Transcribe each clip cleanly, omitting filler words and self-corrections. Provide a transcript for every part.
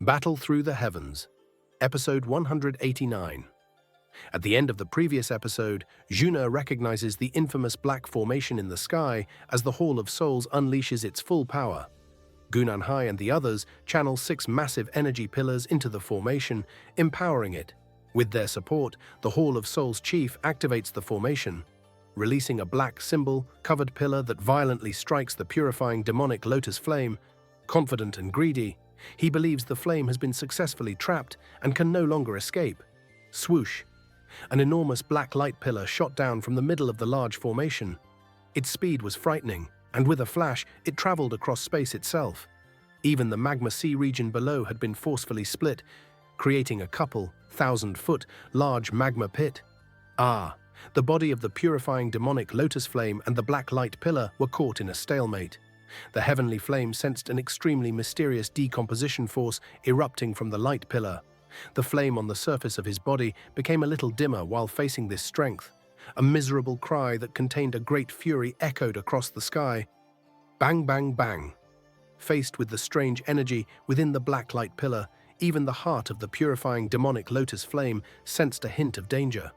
Battle Through the Heavens, Episode 189. At the end of the previous episode, Juna recognizes the infamous black formation in the sky as the Hall of Souls unleashes its full power. Gunanhai and the others channel 6 massive energy pillars into the formation, empowering it. With their support, the Hall of Souls chief activates the formation, releasing a black symbol-covered pillar that violently strikes the purifying demonic lotus flame. Confident and greedy, he believes the flame has been successfully trapped and can no longer escape. Swoosh! An enormous black light pillar shot down from the middle of the large formation. Its speed was frightening, and with a flash, it traveled across space itself. Even the magma sea region below had been forcefully split, creating a couple 1,000-foot large magma pit. The body of the purifying demonic lotus flame and the black light pillar were caught in a stalemate. The heavenly flame sensed an extremely mysterious decomposition force erupting from the light pillar. The flame on the surface of his body became a little dimmer while facing this strength. A miserable cry that contained a great fury echoed across the sky. Bang, bang, bang. Faced with the strange energy within the black light pillar, even the heart of the purifying demonic lotus flame sensed a hint of danger.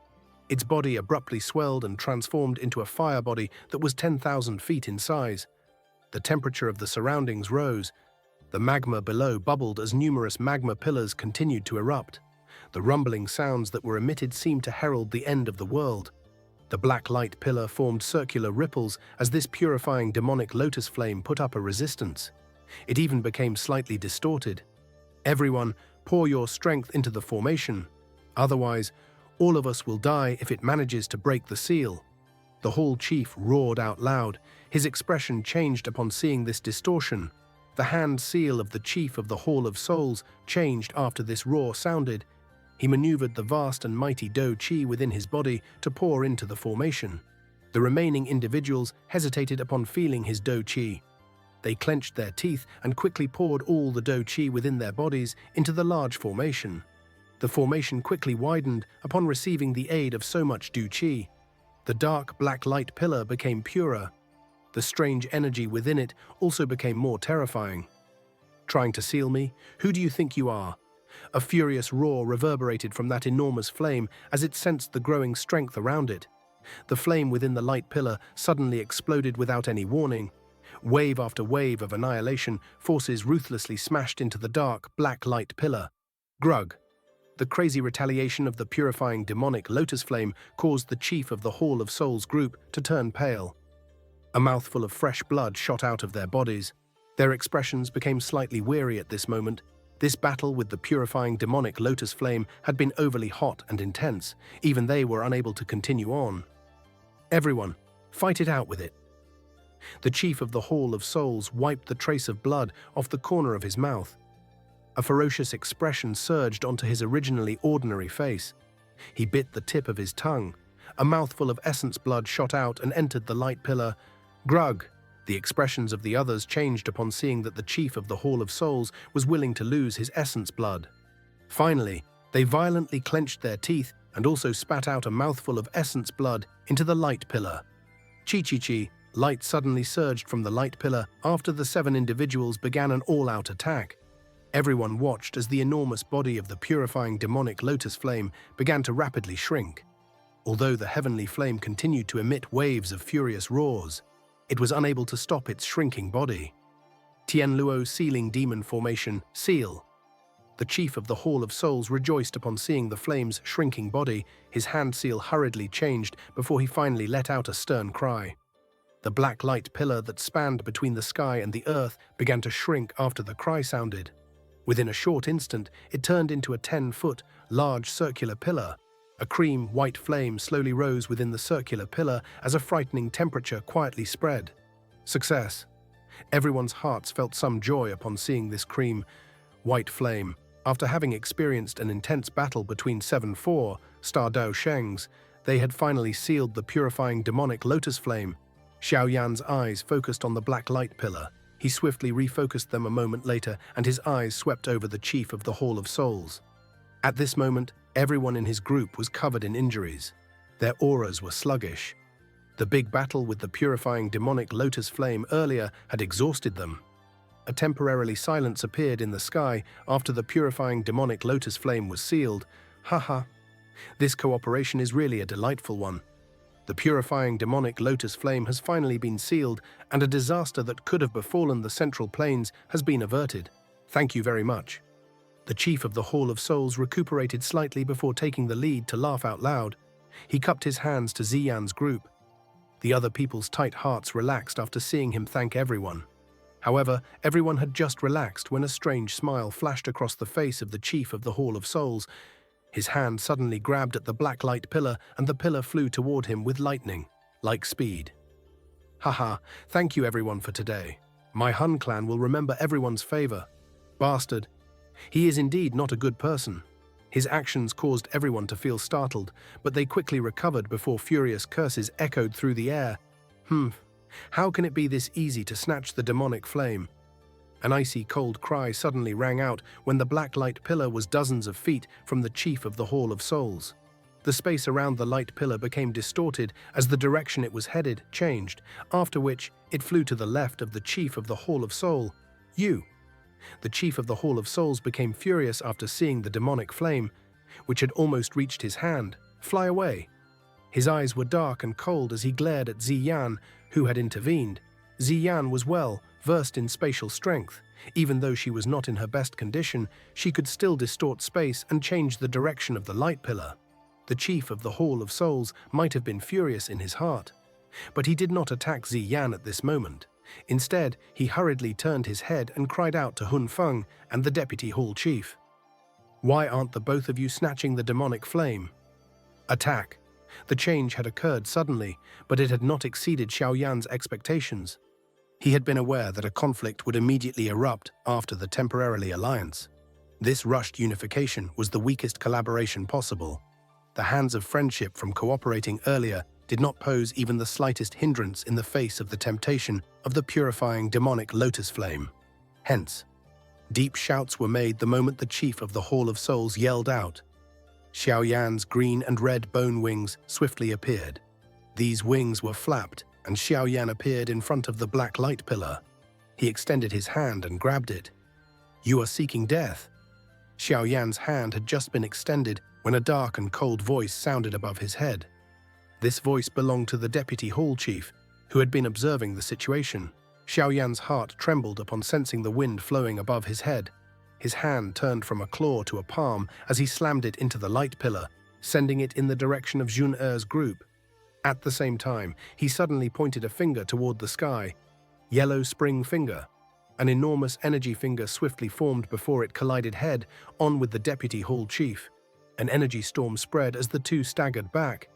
Its body abruptly swelled and transformed into a fire body that was 10,000 feet in size. The temperature of the surroundings rose. The magma below bubbled as numerous magma pillars continued to erupt. The rumbling sounds that were emitted seemed to herald the end of the world. The black light pillar formed circular ripples as this purifying demonic lotus flame put up a resistance. It even became slightly distorted. Everyone, pour your strength into the formation. Otherwise, all of us will die if it manages to break the seal. The hall chief roared out loud. His expression changed upon seeing this distortion. The hand seal of the chief of the Hall of Souls changed after this roar sounded. He maneuvered the vast and mighty Do Chi within his body to pour into the formation. The remaining individuals hesitated upon feeling his Do Chi. They clenched their teeth and quickly poured all the Do Chi within their bodies into the large formation. The formation quickly widened upon receiving the aid of so much Do Chi. The dark black light pillar became purer. The strange energy within it also became more terrifying. Trying to seal me? Who do you think you are? A furious roar reverberated from that enormous flame as it sensed the growing strength around it. The flame within the light pillar suddenly exploded without any warning. Wave after wave of annihilation forces ruthlessly smashed into the dark black light pillar. Grug! The crazy retaliation of the purifying demonic lotus flame caused the chief of the Hall of Souls group to turn pale. A mouthful of fresh blood shot out of their bodies. Their expressions became slightly weary at this moment. This battle with the purifying demonic lotus flame had been overly hot and intense. Even they were unable to continue on. Everyone, fight it out with it. The chief of the Hall of Souls wiped the trace of blood off the corner of his mouth. A ferocious expression surged onto his originally ordinary face. He bit the tip of his tongue. A mouthful of essence blood shot out and entered the light pillar. Grug! The expressions of the others changed upon seeing that the chief of the Hall of Souls was willing to lose his essence blood. Finally, they violently clenched their teeth and also spat out a mouthful of essence blood into the light pillar. Chi-chi-chi! Light suddenly surged from the light pillar after the 7 individuals began an all-out attack. Everyone watched as the enormous body of the purifying demonic lotus flame began to rapidly shrink. Although the heavenly flame continued to emit waves of furious roars, it was unable to stop its shrinking body. Tianluo Sealing Demon Formation, Seal. The chief of the Hall of Souls rejoiced upon seeing the flame's shrinking body. His hand seal hurriedly changed before he finally let out a stern cry. The black light pillar that spanned between the sky and the earth began to shrink after the cry sounded. Within a short instant, it turned into a 10-foot, large circular pillar. A cream-white flame slowly rose within the circular pillar as a frightening temperature quietly spread. Success! Everyone's hearts felt some joy upon seeing this cream-white flame. After having experienced an intense battle between 7-4 Star Dao Shengs, they had finally sealed the purifying demonic lotus flame. Xiaoyan's eyes focused on the black light pillar. He swiftly refocused them a moment later, and his eyes swept over the chief of the Hall of Souls. At this moment, everyone in his group was covered in injuries. Their auras were sluggish. The big battle with the purifying demonic lotus flame earlier had exhausted them. A temporary silence appeared in the sky after the purifying demonic lotus flame was sealed. Haha, this cooperation is really a delightful one. The purifying demonic lotus flame has finally been sealed, and a disaster that could have befallen the Central Plains has been averted. Thank you very much. The chief of the Hall of Souls recuperated slightly before taking the lead to laugh out loud. He cupped his hands to Ziyan's group. The other people's tight hearts relaxed after seeing him thank everyone. However, everyone had just relaxed when a strange smile flashed across the face of the chief of the Hall of Souls. His hand suddenly grabbed at the black light pillar, and the pillar flew toward him with lightning-like speed. Haha, thank you everyone for today. My Hun clan will remember everyone's favor. Bastard. He is indeed not a good person. His actions caused everyone to feel startled, but they quickly recovered before furious curses echoed through the air. How can it be this easy to snatch the demonic flame? An icy cold cry suddenly rang out when the black light pillar was dozens of feet from the chief of the Hall of Souls. The space around the light pillar became distorted as the direction it was headed changed, after which it flew to the left of the chief of the Hall of Soul. The chief of the Hall of Souls became furious after seeing the demonic flame, which had almost reached his hand, fly away. His eyes were dark and cold as he glared at Ziyan, who had intervened. Ziyan was well versed in spatial strength. Even though she was not in her best condition, she could still distort space and change the direction of the light pillar. The chief of the Hall of Souls might have been furious in his heart, but he did not attack Ziyan at this moment. Instead, he hurriedly turned his head and cried out to Hun Feng and the deputy hall chief. Why aren't the both of you snatching the demonic flame? Attack. The change had occurred suddenly, but it had not exceeded Xiaoyan's expectations. He had been aware that a conflict would immediately erupt after the temporary alliance. This rushed unification was the weakest collaboration possible. The hands of friendship from cooperating earlier did not pose even the slightest hindrance in the face of the temptation of the purifying demonic lotus flame. Hence, deep shouts were made the moment the chief of the Hall of Souls yelled out. Xiaoyan's green and red bone wings swiftly appeared. These wings were flapped, and Xiaoyan appeared in front of the black light pillar. He extended his hand and grabbed it. You are seeking death. Xiaoyan's hand had just been extended when a dark and cold voice sounded above his head. This voice belonged to the deputy hall chief, who had been observing the situation. Xiaoyan's heart trembled upon sensing the wind flowing above his head. His hand turned from a claw to a palm as he slammed it into the light pillar, sending it in the direction of Jun Er's group. At the same time, he suddenly pointed a finger toward the sky. Yellow spring finger. An enormous energy finger swiftly formed before it collided head-on with the deputy hall chief. An energy storm spread as the two staggered back.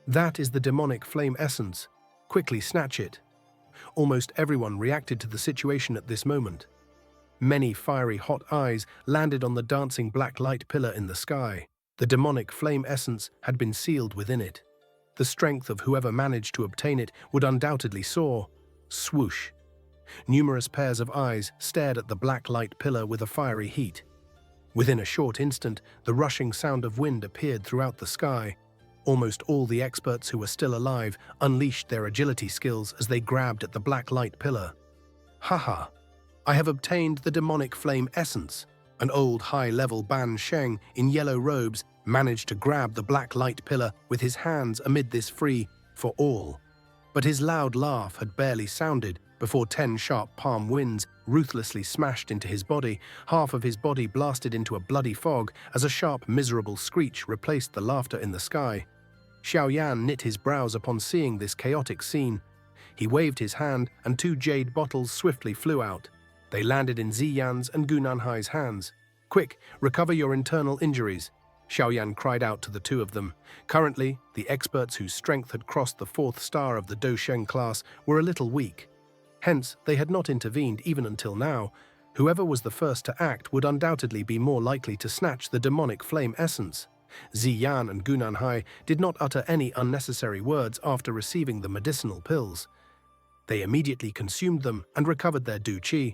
That is the demonic flame essence. Quickly snatch it. Almost everyone reacted to the situation at this moment. Many fiery hot eyes landed on the dancing black light pillar in the sky. The demonic flame essence had been sealed within it. The strength of whoever managed to obtain it would undoubtedly soar. Swoosh. Numerous pairs of eyes stared at the black light pillar with a fiery heat. Within a short instant, the rushing sound of wind appeared throughout the sky. Almost all the experts who were still alive unleashed their agility skills as they grabbed at the black light pillar. Haha! I have obtained the demonic flame essence. An old high-level Ban Sheng in yellow robes managed to grab the black light pillar with his hands amid this free-for-all. But his loud laugh had barely sounded before 10 sharp palm winds ruthlessly smashed into his body. Half of his body blasted into a bloody fog as a sharp, miserable screech replaced the laughter in the sky. Xiaoyan knit his brows upon seeing this chaotic scene. He waved his hand, and 2 jade bottles swiftly flew out. They landed in Ziyan's and Gunanhai's hands. Quick, recover your internal injuries, Xiaoyan cried out to the 2 of them. Currently, the experts whose strength had crossed the 4th star of the Dosheng class were a little weak. Hence, they had not intervened even until now. Whoever was the first to act would undoubtedly be more likely to snatch the demonic flame essence. Ziyan and Gunanhai did not utter any unnecessary words after receiving the medicinal pills. They immediately consumed them and recovered their Du Qi.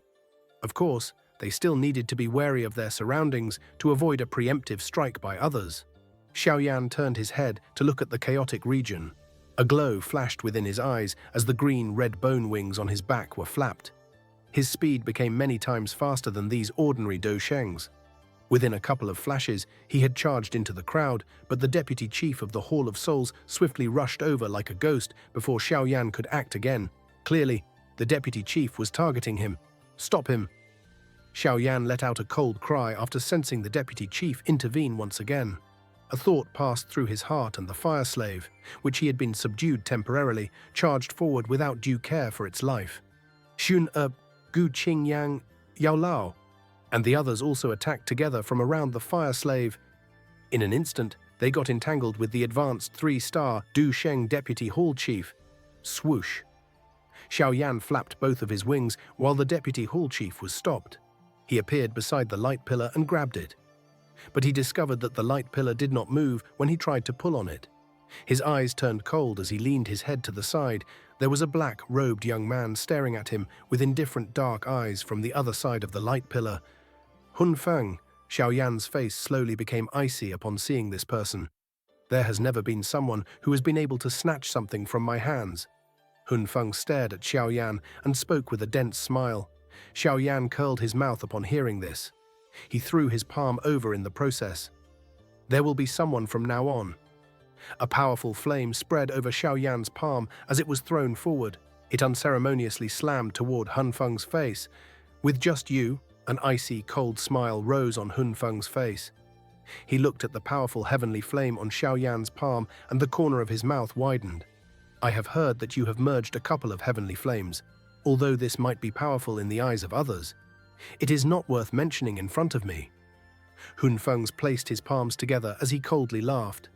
Of course, they still needed to be wary of their surroundings to avoid a preemptive strike by others. Xiaoyan turned his head to look at the chaotic region. A glow flashed within his eyes as the green-red bone wings on his back were flapped. His speed became many times faster than these ordinary Dou Shengs. Within a couple of flashes, he had charged into the crowd, but the deputy chief of the Hall of Souls swiftly rushed over like a ghost before Xiaoyan could act again. Clearly, the deputy chief was targeting him. "Stop him!" Xiaoyan let out a cold cry after sensing the deputy chief intervene once again. A thought passed through his heart, and the fire slave, which he had been subdued temporarily, charged forward without due care for its life. "Xun Gu Qing Yang, Yao Lao," and the others also attacked together from around the fire slave. In an instant, they got entangled with the advanced 3-star Du Sheng deputy hall chief. Swoosh! Xiaoyan flapped both of his wings while the deputy hall chief was stopped. He appeared beside the light pillar and grabbed it. But he discovered that the light pillar did not move when he tried to pull on it. His eyes turned cold as he leaned his head to the side. There was a black-robed young man staring at him with indifferent dark eyes from the other side of the light pillar. Hun Feng. Xiaoyan's face slowly became icy upon seeing this person. "There has never been someone who has been able to snatch something from my hands." Hun Feng stared at Xiaoyan and spoke with a dense smile. Xiaoyan curled his mouth upon hearing this. He threw his palm over in the process. "There will be someone from now on." A powerful flame spread over Xiaoyan's palm as it was thrown forward. It unceremoniously slammed toward Hun Feng's face. "With just you?" An icy, cold smile rose on Hun Feng's face. He looked at the powerful heavenly flame on Xiaoyan's palm, and the corner of his mouth widened. "I have heard that you have merged a couple of heavenly flames. Although this might be powerful in the eyes of others, it is not worth mentioning in front of me." Hun Feng placed his palms together as he coldly laughed.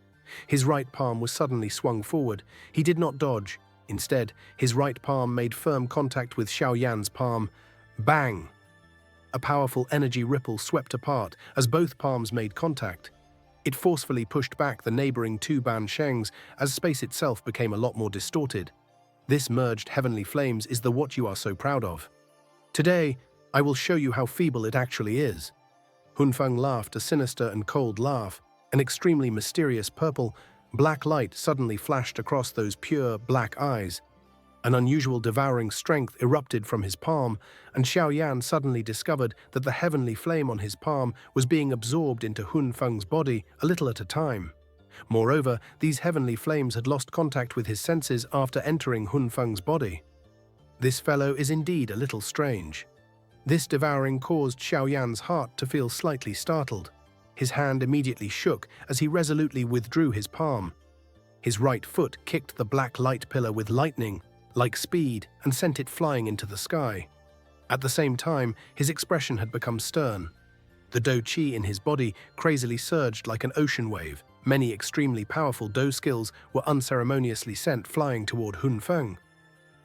His right palm was suddenly swung forward. He did not dodge. Instead, his right palm made firm contact with Xiaoyan's palm. Bang! A powerful energy ripple swept apart as both palms made contact. It forcefully pushed back the neighboring 2 Ban Shengs as space itself became a lot more distorted. This merged heavenly flames is the what you are so proud of. Today, I will show you how feeble it actually is. Hun Feng laughed a sinister and cold laugh. An extremely mysterious purple, black light suddenly flashed across those pure, black eyes. An unusual devouring strength erupted from his palm, and Xiaoyan suddenly discovered that the heavenly flame on his palm was being absorbed into Hun Feng's body a little at a time. Moreover, these heavenly flames had lost contact with his senses after entering Hun Feng's body. This fellow is indeed a little strange. This devouring caused Xiaoyan's heart to feel slightly startled. His hand immediately shook as he resolutely withdrew his palm. His right foot kicked the black light pillar with lightning-like speed and sent it flying into the sky. At the same time, his expression had become stern. The Dou Qi in his body crazily surged like an ocean wave. Many extremely powerful Dou skills were unceremoniously sent flying toward Hun Feng.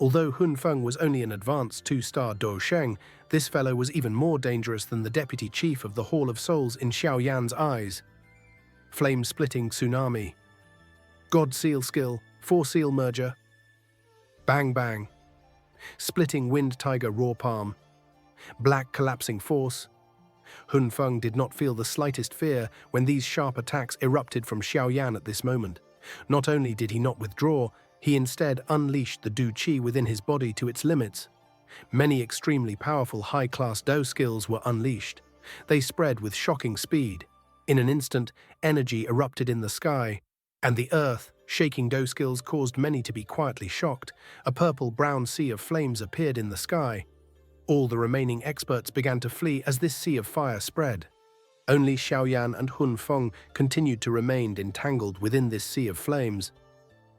Although Hun Feng was only an advanced 2-star Dou Sheng, this fellow was even more dangerous than the deputy chief of the Hall of Souls in Xiaoyan's eyes. Flame-splitting tsunami. God Seal skill, 4-seal merger. Bang bang. Splitting wind tiger raw palm. Black collapsing force. Hun Feng did not feel the slightest fear when these sharp attacks erupted from Xiaoyan at this moment. Not only did he not withdraw, he instead unleashed the Dou Qi within his body to its limits. Many extremely powerful high-class Dou skills were unleashed. They spread with shocking speed. In an instant, energy erupted in the sky, and the earth, shaking Dou skills caused many to be quietly shocked. A purple-brown sea of flames appeared in the sky. All the remaining experts began to flee as this sea of fire spread. Only Xiaoyan and Hun Feng continued to remain entangled within this sea of flames.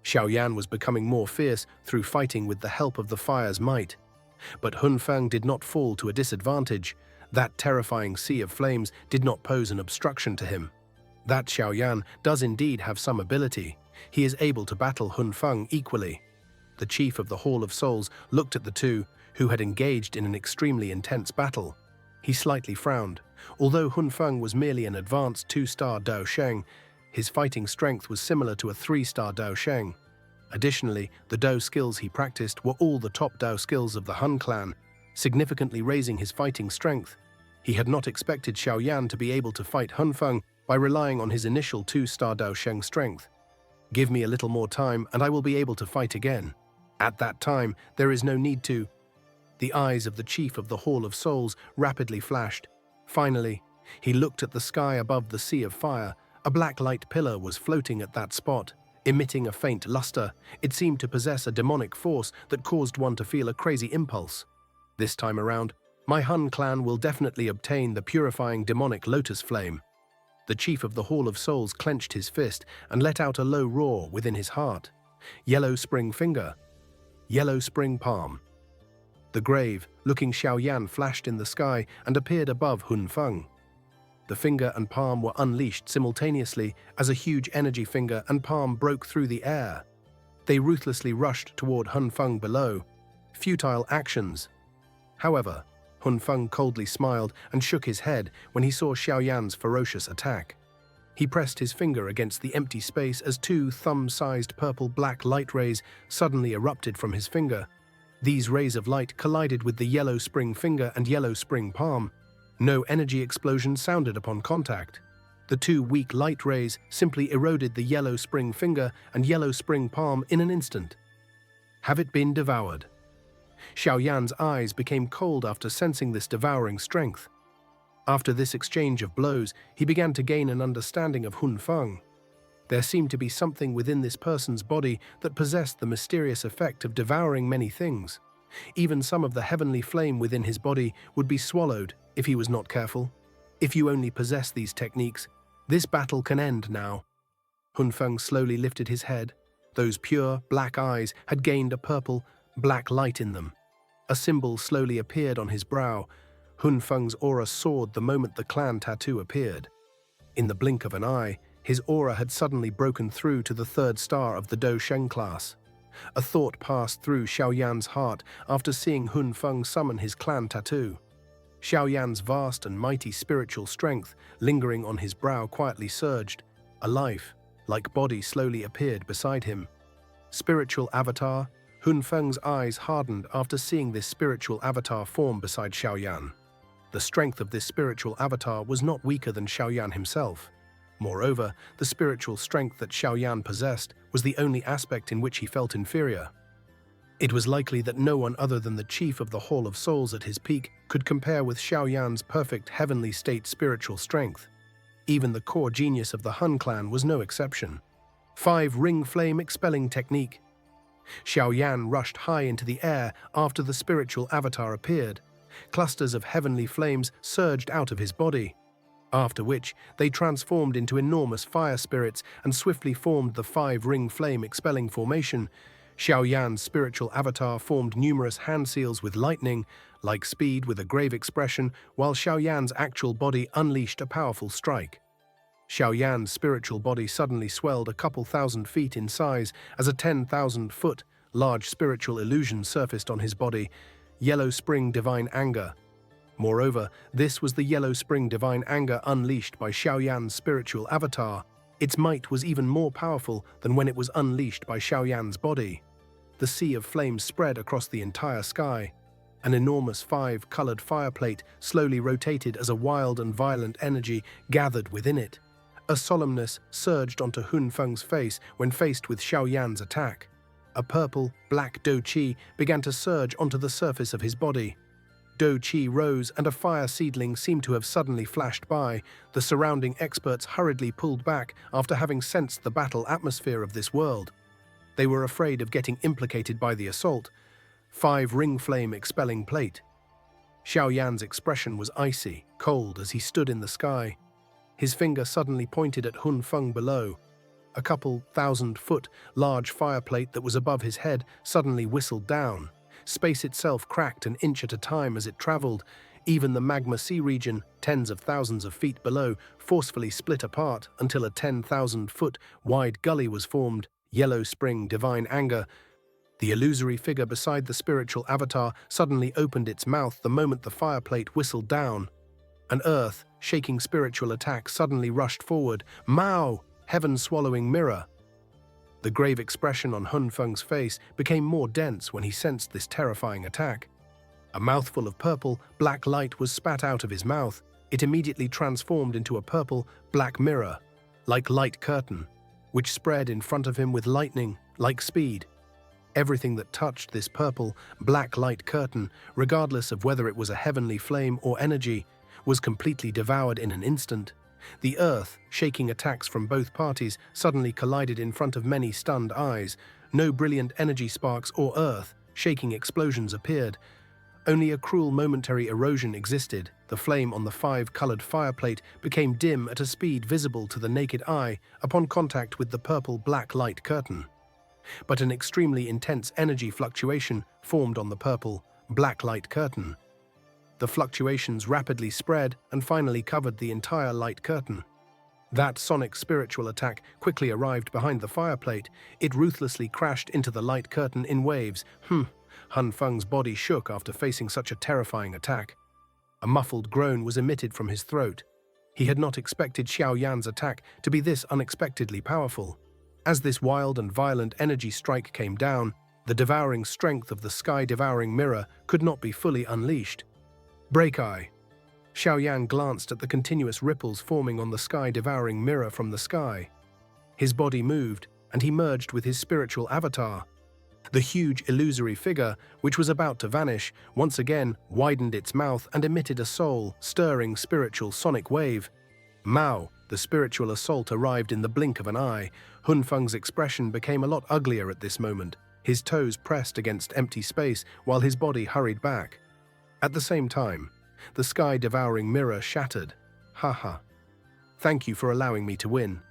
Xiaoyan was becoming more fierce through fighting with the help of the fire's might. But Hun Feng did not fall to a disadvantage. That terrifying sea of flames did not pose an obstruction to him. That Xiaoyan does indeed have some ability. He is able to battle Hun Feng equally. The chief of the Hall of Souls looked at the two, who had engaged in an extremely intense battle. He slightly frowned. Although Hun Feng was merely an advanced 2-star Dou Sheng, his fighting strength was similar to a 3-star Dou Sheng. Additionally, the Dou skills he practiced were all the top Dou skills of the Hun clan, significantly raising his fighting strength. He had not expected Xiaoyan to be able to fight Hun Feng by relying on his initial 2-star Dou Sheng strength. Give me a little more time and I will be able to fight again. At that time, there is no need to. The eyes of the chief of the Hall of Souls rapidly flashed. Finally, he looked at the sky above the sea of fire. A black light pillar was floating at that spot, emitting a faint luster. It seemed to possess a demonic force that caused one to feel a crazy impulse. This time around, my Hun clan will definitely obtain the purifying demonic lotus flame. The chief of the Hall of Souls clenched his fist and let out a low roar within his heart. Yellow spring finger. Yellow spring palm. The grave-looking Xiaoyan flashed in the sky and appeared above Hun Feng. The finger and palm were unleashed simultaneously as a huge energy finger and palm broke through the air. They ruthlessly rushed toward Hun Feng below. Futile actions. However, Hun Feng coldly smiled and shook his head when he saw Xiaoyan's ferocious attack. He pressed his finger against the empty space as two thumb-sized purple-black light rays suddenly erupted from his finger. These rays of light collided with the yellow spring finger and yellow spring palm. No energy explosion sounded upon contact. The two weak light rays simply eroded the yellow spring finger and yellow spring palm in an instant. Have it been devoured? Xiaoyan's eyes became cold after sensing this devouring strength. After this exchange of blows, he began to gain an understanding of Hun Feng. There seemed to be something within this person's body that possessed the mysterious effect of devouring many things. Even some of the heavenly flame within his body would be swallowed if he was not careful. If you only possess these techniques, this battle can end now. Hun Feng slowly lifted his head. Those pure, black eyes had gained a purple, black light in them. A symbol slowly appeared on his brow. Hun Feng's aura soared the moment the clan tattoo appeared. In the blink of an eye, his aura had suddenly broken through to the third star of the Do Sheng class. A thought passed through Xiaoyan's heart after seeing Hun Feng summon his clan tattoo. Xiaoyan's vast and mighty spiritual strength lingering on his brow quietly surged. A life-like body slowly appeared beside him. Spiritual avatar. Hun Feng's eyes hardened after seeing this spiritual avatar form beside Xiaoyan. The strength of this spiritual avatar was not weaker than Xiaoyan himself. Moreover, the spiritual strength that Xiaoyan possessed was the only aspect in which he felt inferior. It was likely that no one other than the chief of the Hall of Souls at his peak could compare with Xiaoyan's perfect heavenly state spiritual strength. Even the core genius of the Hun clan was no exception. 5-ring flame expelling technique. Xiaoyan rushed high into the air after the spiritual avatar appeared. Clusters of heavenly flames surged out of his body, after which they transformed into enormous fire spirits and swiftly formed the 5-ring flame expelling formation. Xiaoyan's spiritual avatar formed numerous hand seals with lightning-like speed with a grave expression, while Xiaoyan's actual body unleashed a powerful strike. Xiaoyan's spiritual body suddenly swelled a couple thousand feet in size as a 10,000-foot large spiritual illusion surfaced on his body. Yellow Spring Divine Anger. Moreover, this was the Yellow Spring Divine Anger unleashed by Xiaoyan's spiritual avatar. Its might was even more powerful than when it was unleashed by Xiaoyan's body. The sea of flames spread across the entire sky. An enormous 5-colored fireplate slowly rotated as a wild and violent energy gathered within it. A solemnness surged onto Hun Feng's face when faced with Xiaoyan's attack. A purple, black Do Qi began to surge onto the surface of his body. Do Qi rose and a fire seedling seemed to have suddenly flashed by. The surrounding experts hurriedly pulled back after having sensed the battle atmosphere of this world. They were afraid of getting implicated by the assault. 5-ring flame expelling plate. Xiaoyan's expression was icy, cold as he stood in the sky. His finger suddenly pointed at Hun Feng below. A couple thousand-foot large fireplate that was above his head suddenly whistled down. Space itself cracked an inch at a time as it traveled. Even the magma sea region, tens of thousands of feet below, forcefully split apart until a 10,000-foot wide gully was formed. Yellow Spring Divine Anger. The illusory figure beside the spiritual avatar suddenly opened its mouth the moment the fireplate whistled down. An earth-shaking spiritual attack suddenly rushed forward. Mao! Heaven-swallowing mirror. The grave expression on Hun Feng's face became more dense when he sensed this terrifying attack. A mouthful of purple, black light was spat out of his mouth. It immediately transformed into a purple, black mirror, like light curtain, which spread in front of him with lightning-like speed. Everything that touched this purple, black light curtain, regardless of whether it was a heavenly flame or energy, was completely devoured in an instant. The earth, shaking attacks from both parties, suddenly collided in front of many stunned eyes. No brilliant energy sparks or earth, shaking explosions appeared. Only a cruel momentary erosion existed. The flame on the five-colored fireplate became dim at a speed visible to the naked eye upon contact with the purple-black light curtain. But an extremely intense energy fluctuation formed on the purple-black light curtain. The fluctuations rapidly spread and finally covered the entire light curtain. That sonic spiritual attack quickly arrived behind the fireplate. It ruthlessly crashed into the light curtain in waves. Han Feng's body shook after facing such a terrifying attack. A muffled groan was emitted from his throat. He had not expected Xiao Yan's attack to be this unexpectedly powerful. As this wild and violent energy strike came down, the devouring strength of the sky-devouring mirror could not be fully unleashed. Break eye. Xiao Yan glanced at the continuous ripples forming on the sky-devouring mirror from the sky. His body moved, and he merged with his spiritual avatar. The huge illusory figure, which was about to vanish, once again widened its mouth and emitted a soul-stirring spiritual sonic wave. Mao, the spiritual assault arrived in the blink of an eye. Han Feng's expression became a lot uglier at this moment. His toes pressed against empty space while his body hurried back. At the same time, the sky-devouring mirror shattered. Ha. Thank you for allowing me to win.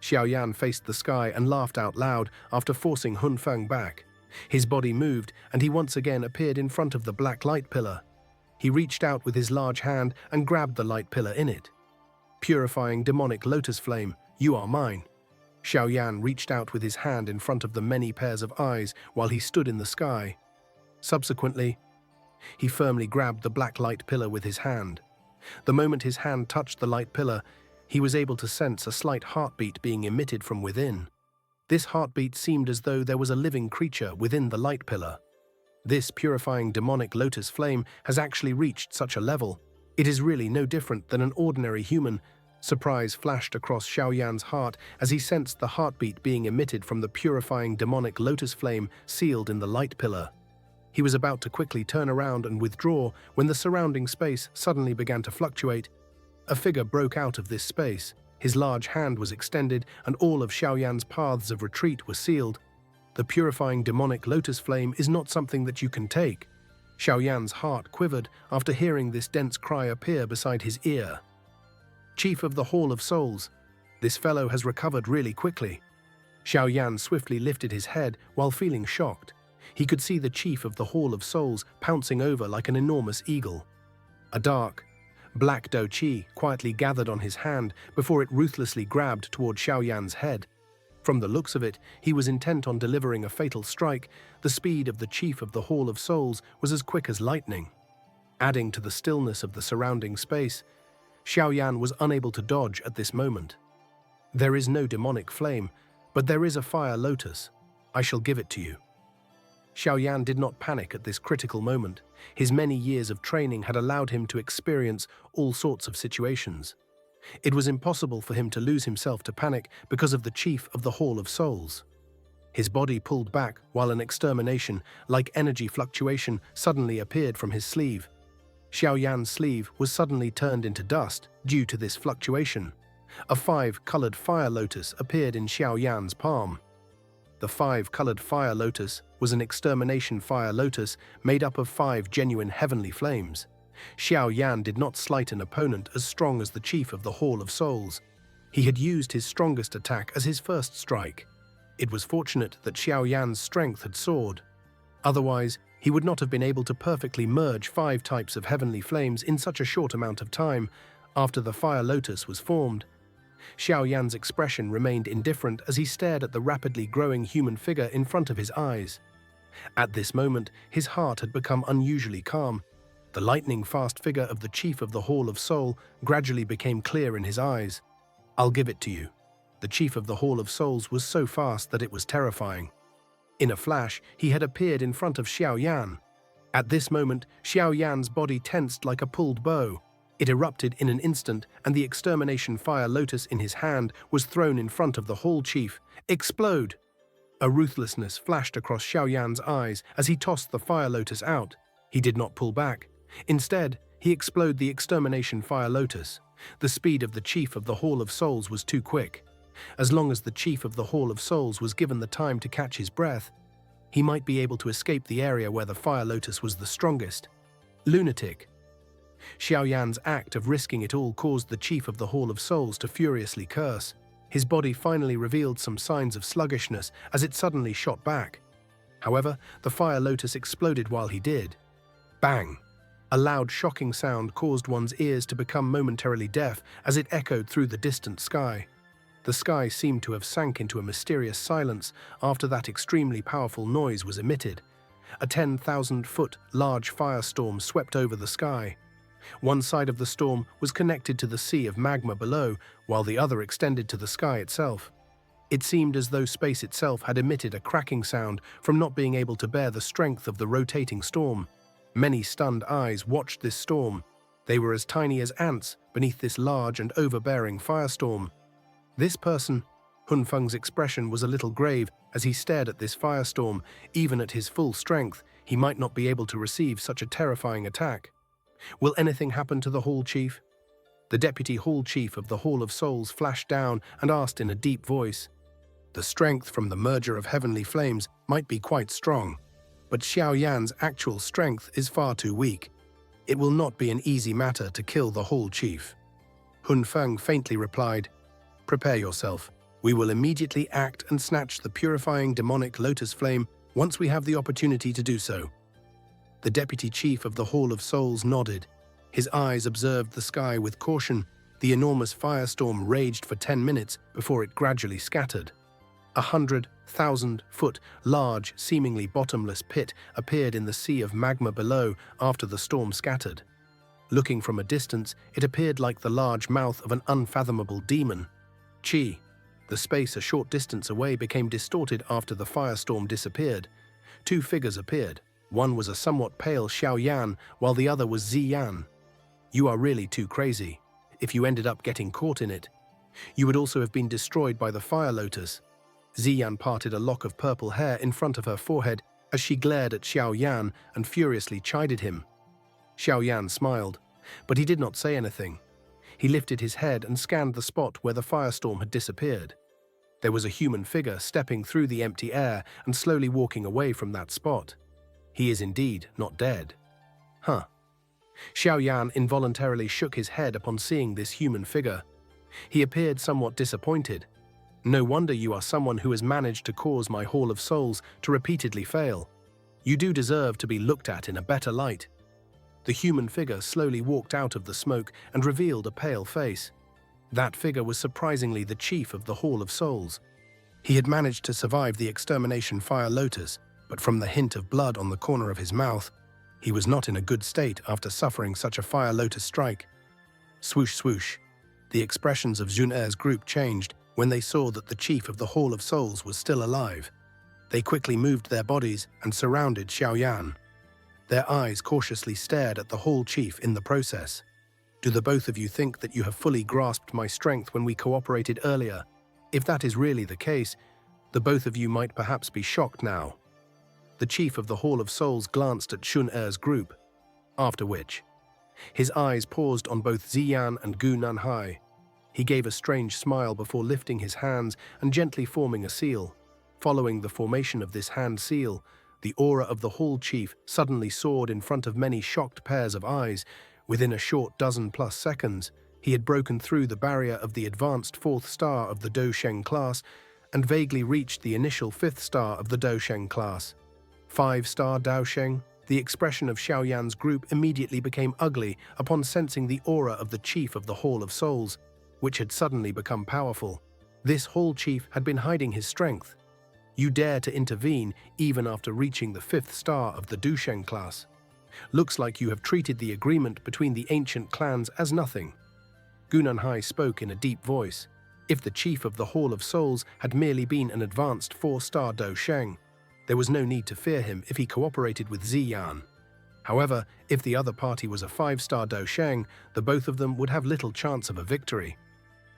Xiao Yan faced the sky and laughed out loud after forcing Han Feng back. His body moved, and he once again appeared in front of the black light pillar. He reached out with his large hand and grabbed the light pillar in it. Purifying demonic lotus flame, you are mine. Xiao Yan reached out with his hand in front of the many pairs of eyes while he stood in the sky. Subsequently, he firmly grabbed the black light pillar with his hand. The moment his hand touched the light pillar, he was able to sense a slight heartbeat being emitted from within. This heartbeat seemed as though there was a living creature within the light pillar. This purifying demonic lotus flame has actually reached such a level. It is really no different than an ordinary human. Surprise flashed across Xiao Yan's heart as he sensed the heartbeat being emitted from the purifying demonic lotus flame sealed in the light pillar. He was about to quickly turn around and withdraw when the surrounding space suddenly began to fluctuate. A figure broke out of this space. His large hand was extended, and all of Xiao Yan's paths of retreat were sealed. The purifying demonic lotus flame is not something that you can take. Xiao Yan's heart quivered after hearing this dense cry appear beside his ear. Chief of the Hall of Souls, this fellow has recovered really quickly. Xiao Yan swiftly lifted his head while feeling shocked. He could see the Chief of the Hall of Souls pouncing over like an enormous eagle. A dark, black dough chi quietly gathered on his hand before it ruthlessly grabbed toward Xiao Yan's head. From the looks of it, he was intent on delivering a fatal strike. The speed of the Chief of the Hall of Souls was as quick as lightning. Adding to the stillness of the surrounding space, Xiao Yan was unable to dodge at this moment. There is no demonic flame, but there is a fire lotus. I shall give it to you. Xiao Yan did not panic at this critical moment. His many years of training had allowed him to experience all sorts of situations. It was impossible for him to lose himself to panic because of the Chief of the Hall of Souls. His body pulled back while an extermination, like energy fluctuation, suddenly appeared from his sleeve. Xiao Yan's sleeve was suddenly turned into dust due to this fluctuation. A five-colored fire lotus appeared in Xiao Yan's palm. The five-colored fire lotus was an extermination fire lotus made up of 5 genuine heavenly flames. Xiao Yan did not slight an opponent as strong as the Chief of the Hall of Souls. He had used his strongest attack as his first strike. It was fortunate that Xiao Yan's strength had soared. Otherwise, he would not have been able to perfectly merge 5 types of heavenly flames in such a short amount of time after the fire lotus was formed. Xiao Yan's expression remained indifferent as he stared at the rapidly growing human figure in front of his eyes. At this moment, his heart had become unusually calm. The lightning-fast figure of the Chief of the Hall of Soul gradually became clear in his eyes. I'll give it to you. The Chief of the Hall of Souls was so fast that it was terrifying. In a flash, he had appeared in front of Xiao Yan. At this moment, Xiao Yan's body tensed like a pulled bow. It erupted in an instant, and the extermination fire lotus in his hand was thrown in front of the Hall Chief. Explode! A ruthlessness flashed across Xiaoyan's eyes as he tossed the fire lotus out. He did not pull back. Instead, he exploded the extermination fire lotus. The speed of the chief of the Hall of Souls was too quick. As long as the chief of the Hall of Souls was given the time to catch his breath, he might be able to escape the area where the fire lotus was the strongest. Lunatic. Xiaoyan's act of risking it all caused the chief of the Hall of Souls to furiously curse. His body finally revealed some signs of sluggishness as it suddenly shot back. However, the fire lotus exploded while he did. Bang! A loud, shocking sound caused one's ears to become momentarily deaf as it echoed through the distant sky. The sky seemed to have sank into a mysterious silence after that extremely powerful noise was emitted. A 10,000-foot large firestorm swept over the sky. One side of the storm was connected to the sea of magma below, while the other extended to the sky itself. It seemed as though space itself had emitted a cracking sound from not being able to bear the strength of the rotating storm. Many stunned eyes watched this storm. They were as tiny as ants beneath this large and overbearing firestorm. This person, Hun Feng's expression was a little grave as he stared at this firestorm. Even at his full strength, he might not be able to receive such a terrifying attack. Will anything happen to the Hall Chief? The Deputy Hall Chief of the Hall of Souls flashed down and asked in a deep voice. The strength from the merger of heavenly flames might be quite strong, but Xiaoyan's actual strength is far too weak. It will not be an easy matter to kill the Hall Chief. Hun Feng faintly replied, Prepare yourself. We will immediately act and snatch the purifying demonic lotus flame once we have the opportunity to do so. The Deputy Chief of the Hall of Souls nodded. His eyes observed the sky with caution. The enormous firestorm raged for 10 minutes before it gradually scattered. 100,000-foot large, seemingly bottomless pit appeared in the sea of magma below after the storm scattered. Looking from a distance, it appeared like the large mouth of an unfathomable demon. Qi. The space a short distance away became distorted after the firestorm disappeared. Two figures appeared. One was a somewhat pale Xiaoyan, while the other was Ziyan. You are really too crazy. If you ended up getting caught in it, you would also have been destroyed by the fire lotus. Ziyan parted a lock of purple hair in front of her forehead as she glared at Xiaoyan and furiously chided him. Xiaoyan smiled, but he did not say anything. He lifted his head and scanned the spot where the firestorm had disappeared. There was a human figure stepping through the empty air and slowly walking away from that spot. He is indeed not dead. Huh. Xiaoyan involuntarily shook his head upon seeing this human figure. He appeared somewhat disappointed. No wonder you are someone who has managed to cause my Hall of Souls to repeatedly fail. You do deserve to be looked at in a better light. The human figure slowly walked out of the smoke and revealed a pale face. That figure was surprisingly the chief of the Hall of Souls. He had managed to survive the extermination fire lotus, but from the hint of blood on the corner of his mouth, he was not in a good state after suffering such a fire lotus strike. Swoosh swoosh. The expressions of Jun Er's group changed when they saw that the chief of the Hall of Souls was still alive. They quickly moved their bodies and surrounded Xiaoyan. Their eyes cautiously stared at the Hall Chief in the process. Do the both of you think that you have fully grasped my strength when we cooperated earlier? If that is really the case, the both of you might perhaps be shocked now. The chief of the Hall of Souls glanced at Shun Er's group, after which his eyes paused on both Ziyan and Gu Nanhai. He gave a strange smile before lifting his hands and gently forming a seal. Following the formation of this hand seal, the aura of the Hall Chief suddenly soared in front of many shocked pairs of eyes. Within a short dozen-plus seconds, he had broken through the barrier of the advanced 4th star of the Dousheng class and vaguely reached the initial 5th star of the Dousheng class. 5-star Dousheng. The expression of Xiaoyan's group immediately became ugly upon sensing the aura of the chief of the Hall of Souls, which had suddenly become powerful. This Hall Chief had been hiding his strength. You dare to intervene even after reaching the 5th star of the Dousheng class. Looks like you have treated the agreement between the ancient clans as nothing. Gu Nanhai spoke in a deep voice. If the chief of the Hall of Souls had merely been an advanced 4-star Dousheng, there was no need to fear him if he cooperated with Ziyan. However, if the other party was a 5-star Dousheng, the both of them would have little chance of a victory.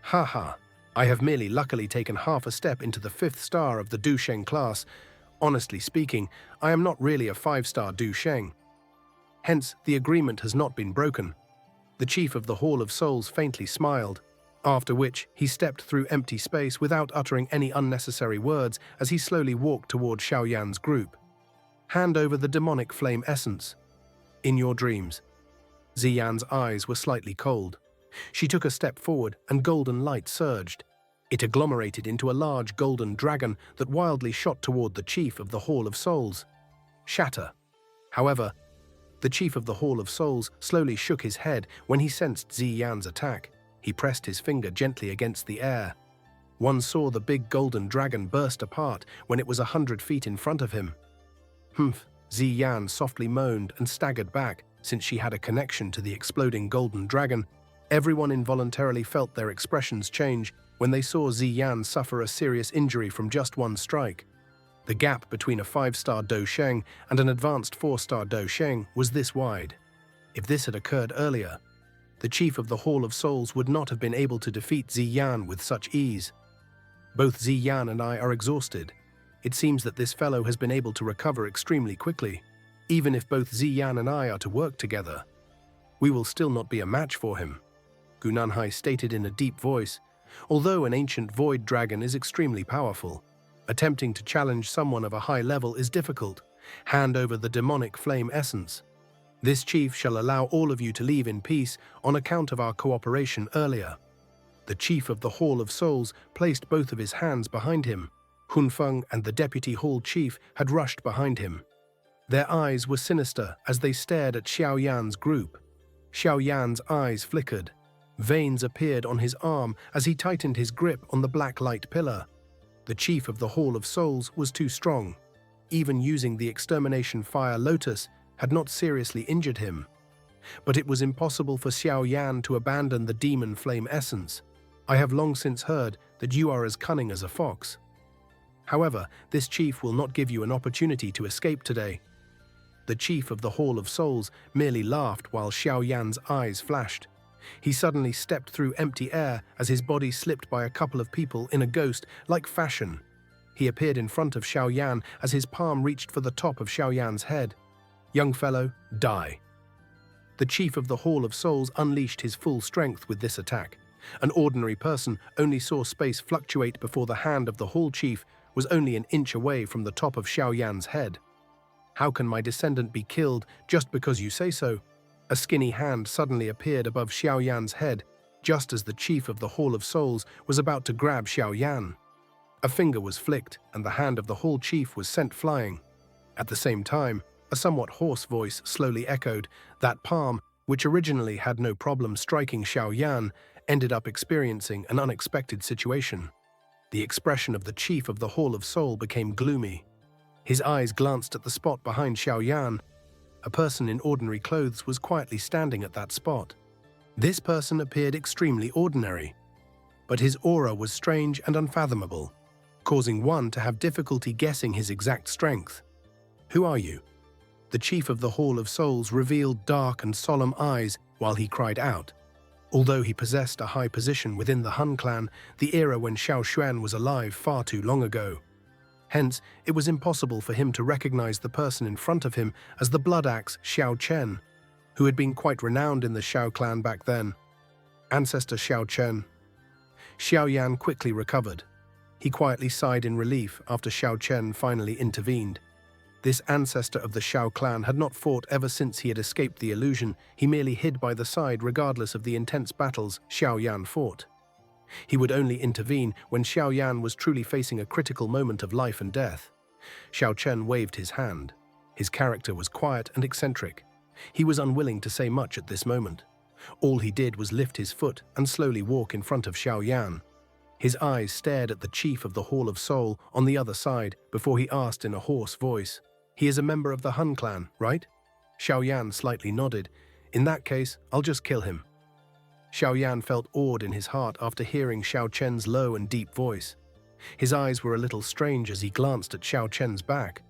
Ha ha! I have merely luckily taken half a step into the 5th star of the Du Sheng class. Honestly speaking, I am not really a 5-star Du Sheng. Hence, the agreement has not been broken. The chief of the Hall of Souls faintly smiled, after which he stepped through empty space without uttering any unnecessary words as he slowly walked toward Xiaoyan's group. Hand over the demonic flame essence. In your dreams. Ziyan's eyes were slightly cold. She took a step forward and golden light surged. It agglomerated into a large golden dragon that wildly shot toward the chief of the Hall of Souls. Shatter. However, the chief of the Hall of Souls slowly shook his head when he sensed Ziyan's attack. He pressed his finger gently against the air. One saw the big golden dragon burst apart when it was 100 feet in front of him. Humph, Ziyan softly moaned and staggered back. Since she had a connection to the exploding golden dragon, everyone involuntarily felt their expressions change when they saw Ziyan suffer a serious injury from just one strike. The gap between a 5-star Do Sheng and an advanced 4-star Do Sheng was this wide. If this had occurred earlier, the chief of the Hall of Souls would not have been able to defeat Ziyan with such ease. Both Ziyan and I are exhausted. It seems that this fellow has been able to recover extremely quickly. Even if both Ziyan and I are to work together, we will still not be a match for him, Gu Nanhai stated in a deep voice. Although an ancient void dragon is extremely powerful, attempting to challenge someone of a high level is difficult. Hand over the demonic flame essence. This chief shall allow all of you to leave in peace on account of our cooperation earlier. The chief of the Hall of Souls placed both of his hands behind him. Hunfeng and the deputy hall chief had rushed behind him. Their eyes were sinister as they stared at Xiaoyan's group. Xiaoyan's eyes flickered. Veins appeared on his arm as he tightened his grip on the black light pillar. The chief of the Hall of Souls was too strong. Even using the extermination fire lotus had not seriously injured him. But it was impossible for Xiaoyan to abandon the demon flame essence. I have long since heard that you are as cunning as a fox. However, this chief will not give you an opportunity to escape today. The chief of the Hall of Souls merely laughed while Xiaoyan's eyes flashed. He suddenly stepped through empty air as his body slipped by a couple of people in a ghost-like fashion. He appeared in front of Xiaoyan as his palm reached for the top of Xiaoyan's head. Young fellow, die. The chief of the Hall of Souls unleashed his full strength with this attack. An ordinary person only saw space fluctuate before the hand of the hall chief was only an inch away from the top of Xiaoyan's head. How can my descendant be killed just because you say so? A skinny hand suddenly appeared above Xiaoyan's head, just as the chief of the Hall of Souls was about to grab Xiaoyan. A finger was flicked, and the hand of the hall chief was sent flying. At the same time, a somewhat hoarse voice slowly echoed, that palm, which originally had no problem striking Xiaoyan, ended up experiencing an unexpected situation. The expression of the chief of the Hall of Soul became gloomy. His eyes glanced at the spot behind Xiaoyan. A person in ordinary clothes was quietly standing at that spot. This person appeared extremely ordinary, but his aura was strange and unfathomable, causing one to have difficulty guessing his exact strength. Who are you? The chief of the Hall of Souls revealed dark and solemn eyes while he cried out. Although he possessed a high position within the Han clan, the era when Xiao Xuan was alive far too long ago. Hence, it was impossible for him to recognize the person in front of him as the blood axe Xiao Chen, who had been quite renowned in the Xiao clan back then. Ancestor Xiao Chen. Xiaoyan quickly recovered. He quietly sighed in relief after Xiao Chen finally intervened. This ancestor of the Xiao clan had not fought ever since he had escaped the illusion. He merely hid by the side regardless of the intense battles Xiaoyan fought. He would only intervene when Xiaoyan was truly facing a critical moment of life and death. Xiao Chen waved his hand. His character was quiet and eccentric. He was unwilling to say much at this moment. All he did was lift his foot and slowly walk in front of Xiaoyan. His eyes stared at the chief of the Hall of Soul on the other side before he asked in a hoarse voice, "He is a member of the Han clan, right?" Xiaoyan slightly nodded. "In that case, I'll just kill him." Xiaoyan felt awed in his heart after hearing Xiao Chen's low and deep voice. His eyes were a little strange as he glanced at Xiao Chen's back.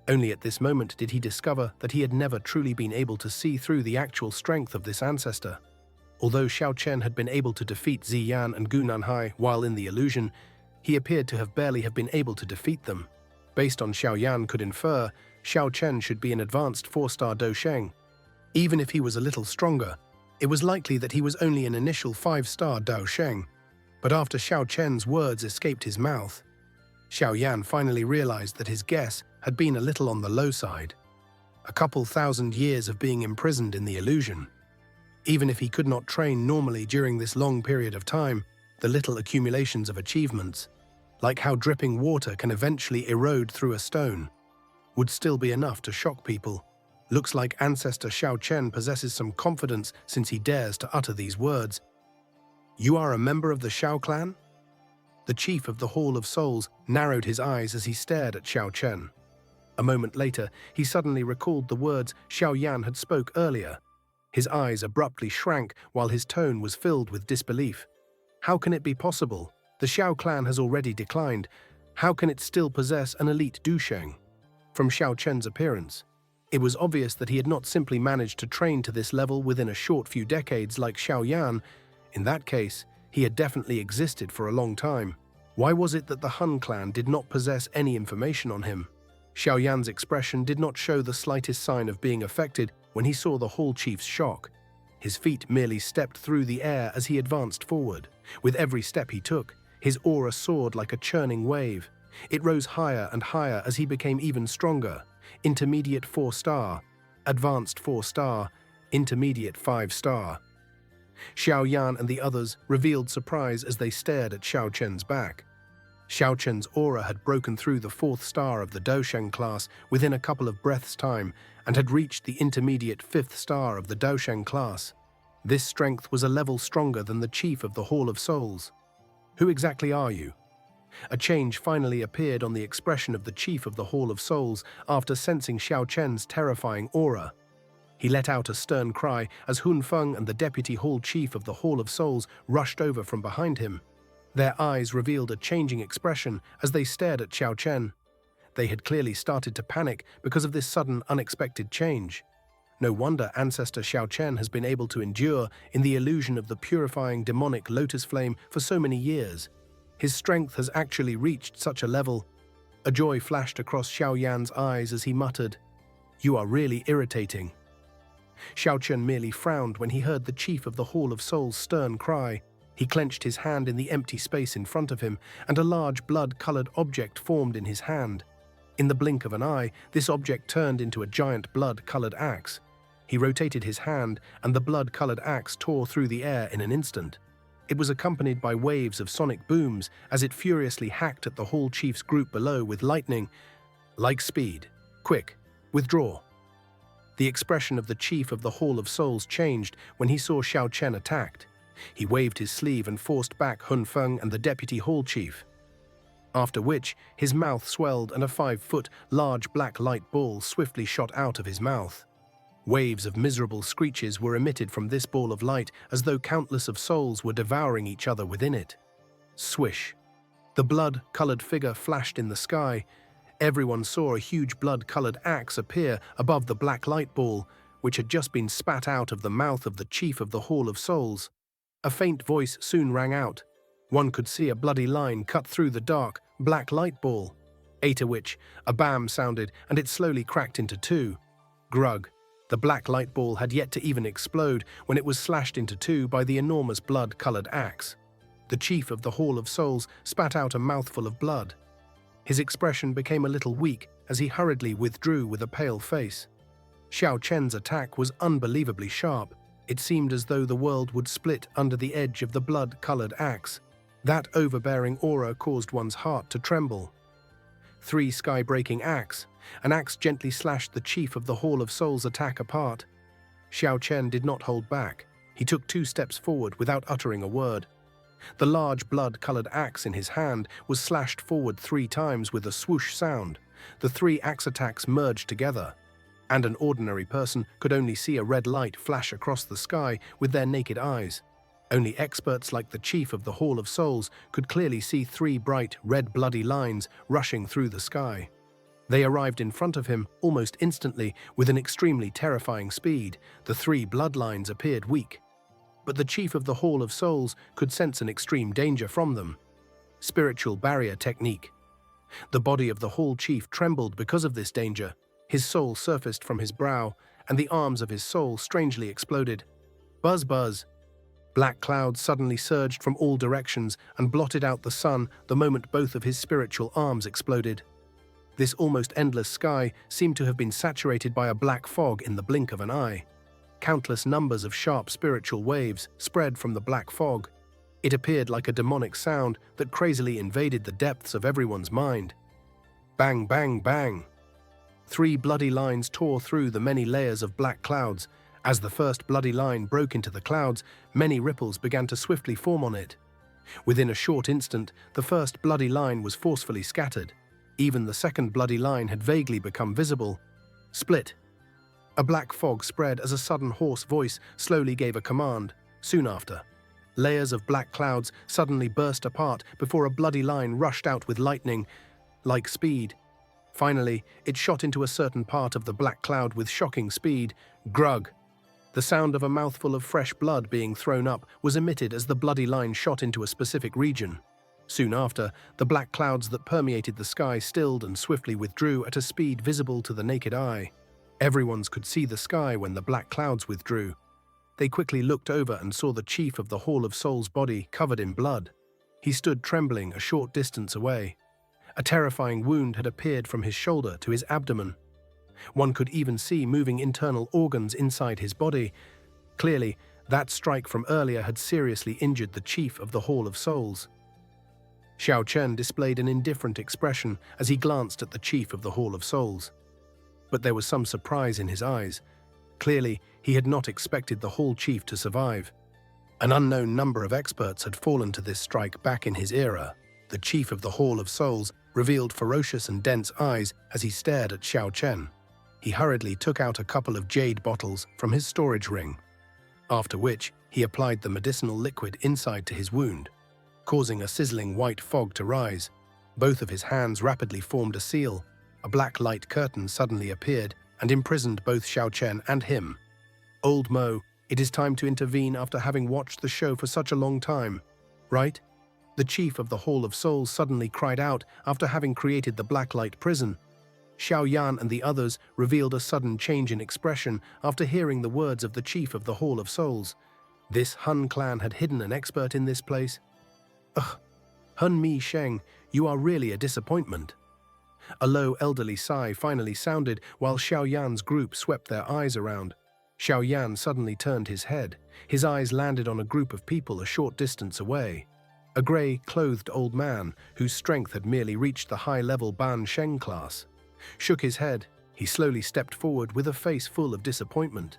Only at this moment did he discover that he had never truly been able to see through the actual strength of this ancestor. Although Xiao Chen had been able to defeat Ziyan and Gu Nanhai while in the illusion, he appeared to have barely been able to defeat them. Based on Xiao Yan could infer, Xiao Chen should be an advanced 4-star Dousheng. Even if he was a little stronger, it was likely that he was only an initial 5-star Dousheng. But after Xiao Chen's words escaped his mouth, Xiao Yan finally realized that his guess had been a little on the low side. A couple thousand years of being imprisoned in the illusion. Even if he could not train normally during this long period of time, the little accumulations of achievements, like how dripping water can eventually erode through a stone, would still be enough to shock people. Looks like Ancestor Xiao Chen possesses some confidence since he dares to utter these words. "You are a member of the Xiao clan?" The chief of the Hall of Souls narrowed his eyes as he stared at Xiao Chen. A moment later, he suddenly recalled the words Xiao Yan had spoke earlier. His eyes abruptly shrank while his tone was filled with disbelief. How can it be possible? The Xiao clan has already declined. How can it still possess an elite Dousheng? From Xiao Chen's appearance, it was obvious that he had not simply managed to train to this level within a short few decades like Xiao Yan. In that case, he had definitely existed for a long time. Why was it that the Han clan did not possess any information on him? Xiao Yan's expression did not show the slightest sign of being affected when he saw the Hall Chief's shock. His feet merely stepped through the air as he advanced forward. With every step he took, his aura soared like a churning wave. It rose higher and higher as he became even stronger. Intermediate 4-star, advanced 4-star, intermediate 5-star. Xiao Yan and the others revealed surprise as they stared at Xiao Chen's back. Xiao Chen's aura had broken through the 4th star of the Dousheng class within a couple of breaths' time and had reached the intermediate 5th star of the Dousheng class. This strength was a level stronger than the chief of the Hall of Souls. "Who exactly are you?" A change finally appeared on the expression of the chief of the Hall of Souls after sensing Xiao Chen's terrifying aura. He let out a stern cry as Hun Feng and the deputy hall chief of the Hall of Souls rushed over from behind him. Their eyes revealed a changing expression as they stared at Xiao Chen. They had clearly started to panic because of this sudden, unexpected change. No wonder Ancestor Xiao Chen has been able to endure in the illusion of the purifying demonic lotus flame for so many years. His strength has actually reached such a level. A joy flashed across Xiao Yan's eyes as he muttered, "You are really irritating." Xiao Chen merely frowned when he heard the chief of the Hall of Souls' stern cry. He clenched his hand in the empty space in front of him, and a large blood-colored object formed in his hand. In the blink of an eye, this object turned into a giant blood-colored axe. He rotated his hand, and the blood-colored axe tore through the air in an instant. It was accompanied by waves of sonic booms as it furiously hacked at the Hall Chief's group below with lightning. "Like speed. Quick. Withdraw." The expression of the chief of the Hall of Souls changed when he saw Xiao Chen attacked. He waved his sleeve and forced back Hun Feng and the deputy hall chief. After which, his mouth swelled and a 5-foot large black light ball swiftly shot out of his mouth. Waves of miserable screeches were emitted from this ball of light as though countless of souls were devouring each other within it. Swish. The blood-colored figure flashed in the sky. Everyone saw a huge blood-colored axe appear above the black light ball, which had just been spat out of the mouth of the chief of the Hall of Souls. A faint voice soon rang out. One could see a bloody line cut through the dark, black light ball. After which, a bam sounded and it slowly cracked into two. Grug. The black light ball had yet to even explode when it was slashed into two by the enormous blood-colored axe. The chief of the Hall of Souls spat out a mouthful of blood. His expression became a little weak as he hurriedly withdrew with a pale face. Xiao Chen's attack was unbelievably sharp. It seemed as though the world would split under the edge of the blood-colored axe. That overbearing aura caused one's heart to tremble. 3 sky-breaking axe. An axe gently slashed the chief of the Hall of Souls' attack apart. Xiao Chen did not hold back. He took 2 steps forward without uttering a word. The large blood-colored axe in his hand was slashed forward 3 times with a swoosh sound. The 3 axe attacks merged together, and an ordinary person could only see a red light flash across the sky with their naked eyes. Only experts like the chief of the Hall of Souls could clearly see 3 bright, red bloody lines rushing through the sky. They arrived in front of him almost instantly with an extremely terrifying speed. The 3 bloodlines appeared weak. but the chief of the Hall of Souls could sense an extreme danger from them. Spiritual barrier technique. The body of the Hall chief trembled because of this danger. His soul surfaced from his brow, and the arms of his soul strangely exploded. Buzz, buzz. Black clouds suddenly surged from all directions and blotted out the sun the moment both of his spiritual arms exploded. This almost endless sky seemed to have been saturated by a black fog in the blink of an eye. Countless numbers of sharp spiritual waves spread from the black fog. It appeared like a demonic sound that crazily invaded the depths of everyone's mind. Bang, bang, bang. 3 bloody lines tore through the many layers of black clouds. As the first bloody line broke into the clouds, many ripples began to swiftly form on it. Within a short instant, the first bloody line was forcefully scattered. Even the second bloody line had vaguely become visible. Split. A black fog spread as a sudden hoarse voice slowly gave a command. Soon after, layers of black clouds suddenly burst apart before a bloody line rushed out with lightning-like speed. Finally, it shot into a certain part of the black cloud with shocking speed. Grug. The sound of a mouthful of fresh blood being thrown up was emitted as the bloody line shot into a specific region. Soon after, the black clouds that permeated the sky stilled and swiftly withdrew at a speed visible to the naked eye. Everyone could see the sky when the black clouds withdrew. They quickly looked over and saw the chief of the Hall of Souls' body covered in blood. He stood trembling a short distance away. A terrifying wound had appeared from his shoulder to his abdomen. One could even see moving internal organs inside his body. Clearly, that strike from earlier had seriously injured the chief of the Hall of Souls. Xiao Chen displayed an indifferent expression as he glanced at the chief of the Hall of Souls. But there was some surprise in his eyes. Clearly, he had not expected the Hall chief to survive. An unknown number of experts had fallen to this strike back in his era. The chief of the Hall of Souls revealed ferocious and dense eyes as he stared at Xiao Chen. He hurriedly took out a couple of jade bottles from his storage ring, after which he applied the medicinal liquid inside to his wound, causing a sizzling white fog to rise. Both of his hands rapidly formed a seal. A black light curtain suddenly appeared and imprisoned both Xiao Chen and him. Old Mo, it is time to intervene after having watched the show for such a long time, right? The chief of the Hall of Souls suddenly cried out after having created the black light prison. Xiao Yan and the others revealed a sudden change in expression after hearing the words of the chief of the Hall of Souls. This Hun clan had hidden an expert in this place? Ugh, Hun Mi Sheng, you are really a disappointment. A low elderly sigh finally sounded while Xiao Yan's group swept their eyes around. Xiao Yan suddenly turned his head. His eyes landed on a group of people a short distance away. A grey-clothed old man, whose strength had merely reached the high-level Ban Sheng class, shook his head. He slowly stepped forward with a face full of disappointment.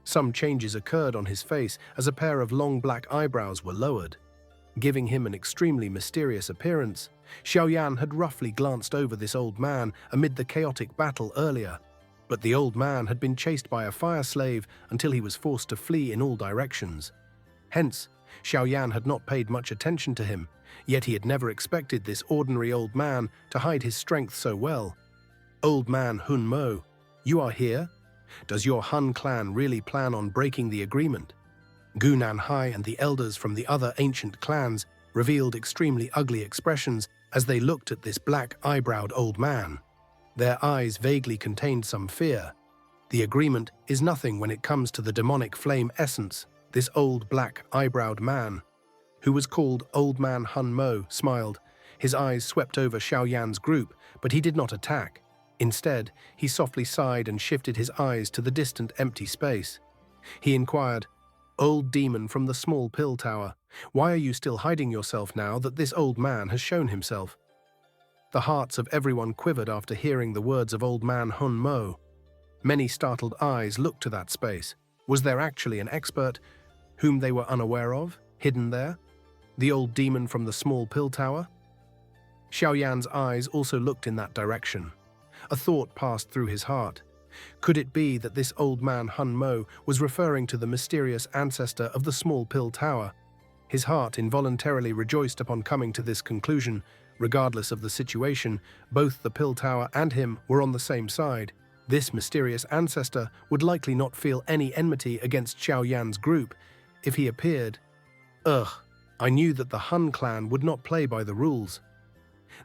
Some changes occurred on his face as a pair of long black eyebrows were lowered, giving him an extremely mysterious appearance. Xiao Yan had roughly glanced over this old man amid the chaotic battle earlier, but the old man had been chased by a fire slave until he was forced to flee in all directions. Hence, Xiao Yan had not paid much attention to him, yet he had never expected this ordinary old man to hide his strength so well. Old man Hun Mo, you are here? Does your Hun clan really plan on breaking the agreement? Gu Nanhai and the elders from the other ancient clans revealed extremely ugly expressions as they looked at this black-eyebrowed old man. Their eyes vaguely contained some fear. The agreement is nothing when it comes to the demonic flame essence. This old black-eyebrowed man, who was called Old Man Hun Mo, smiled. His eyes swept over Xiao Yan's group, but he did not attack. Instead, he softly sighed and shifted his eyes to the distant empty space. He inquired, "Old demon from the small pill tower, why are you still hiding yourself now that this old man has shown himself?" The hearts of everyone quivered after hearing the words of Old Man Hun Mo. Many startled eyes looked to that space. Was there actually an expert whom they were unaware of, hidden there? The old demon from the small pill tower? Xiao Yan's eyes also looked in that direction. A thought passed through his heart. Could it be that this old man Hun Mo was referring to the mysterious ancestor of the small pill tower? His heart involuntarily rejoiced upon coming to this conclusion. Regardless of the situation, both the pill tower and him were on the same side. This mysterious ancestor would likely not feel any enmity against Xiao Yan's group. if he appeared. Ugh, I knew that the Hun clan would not play by the rules.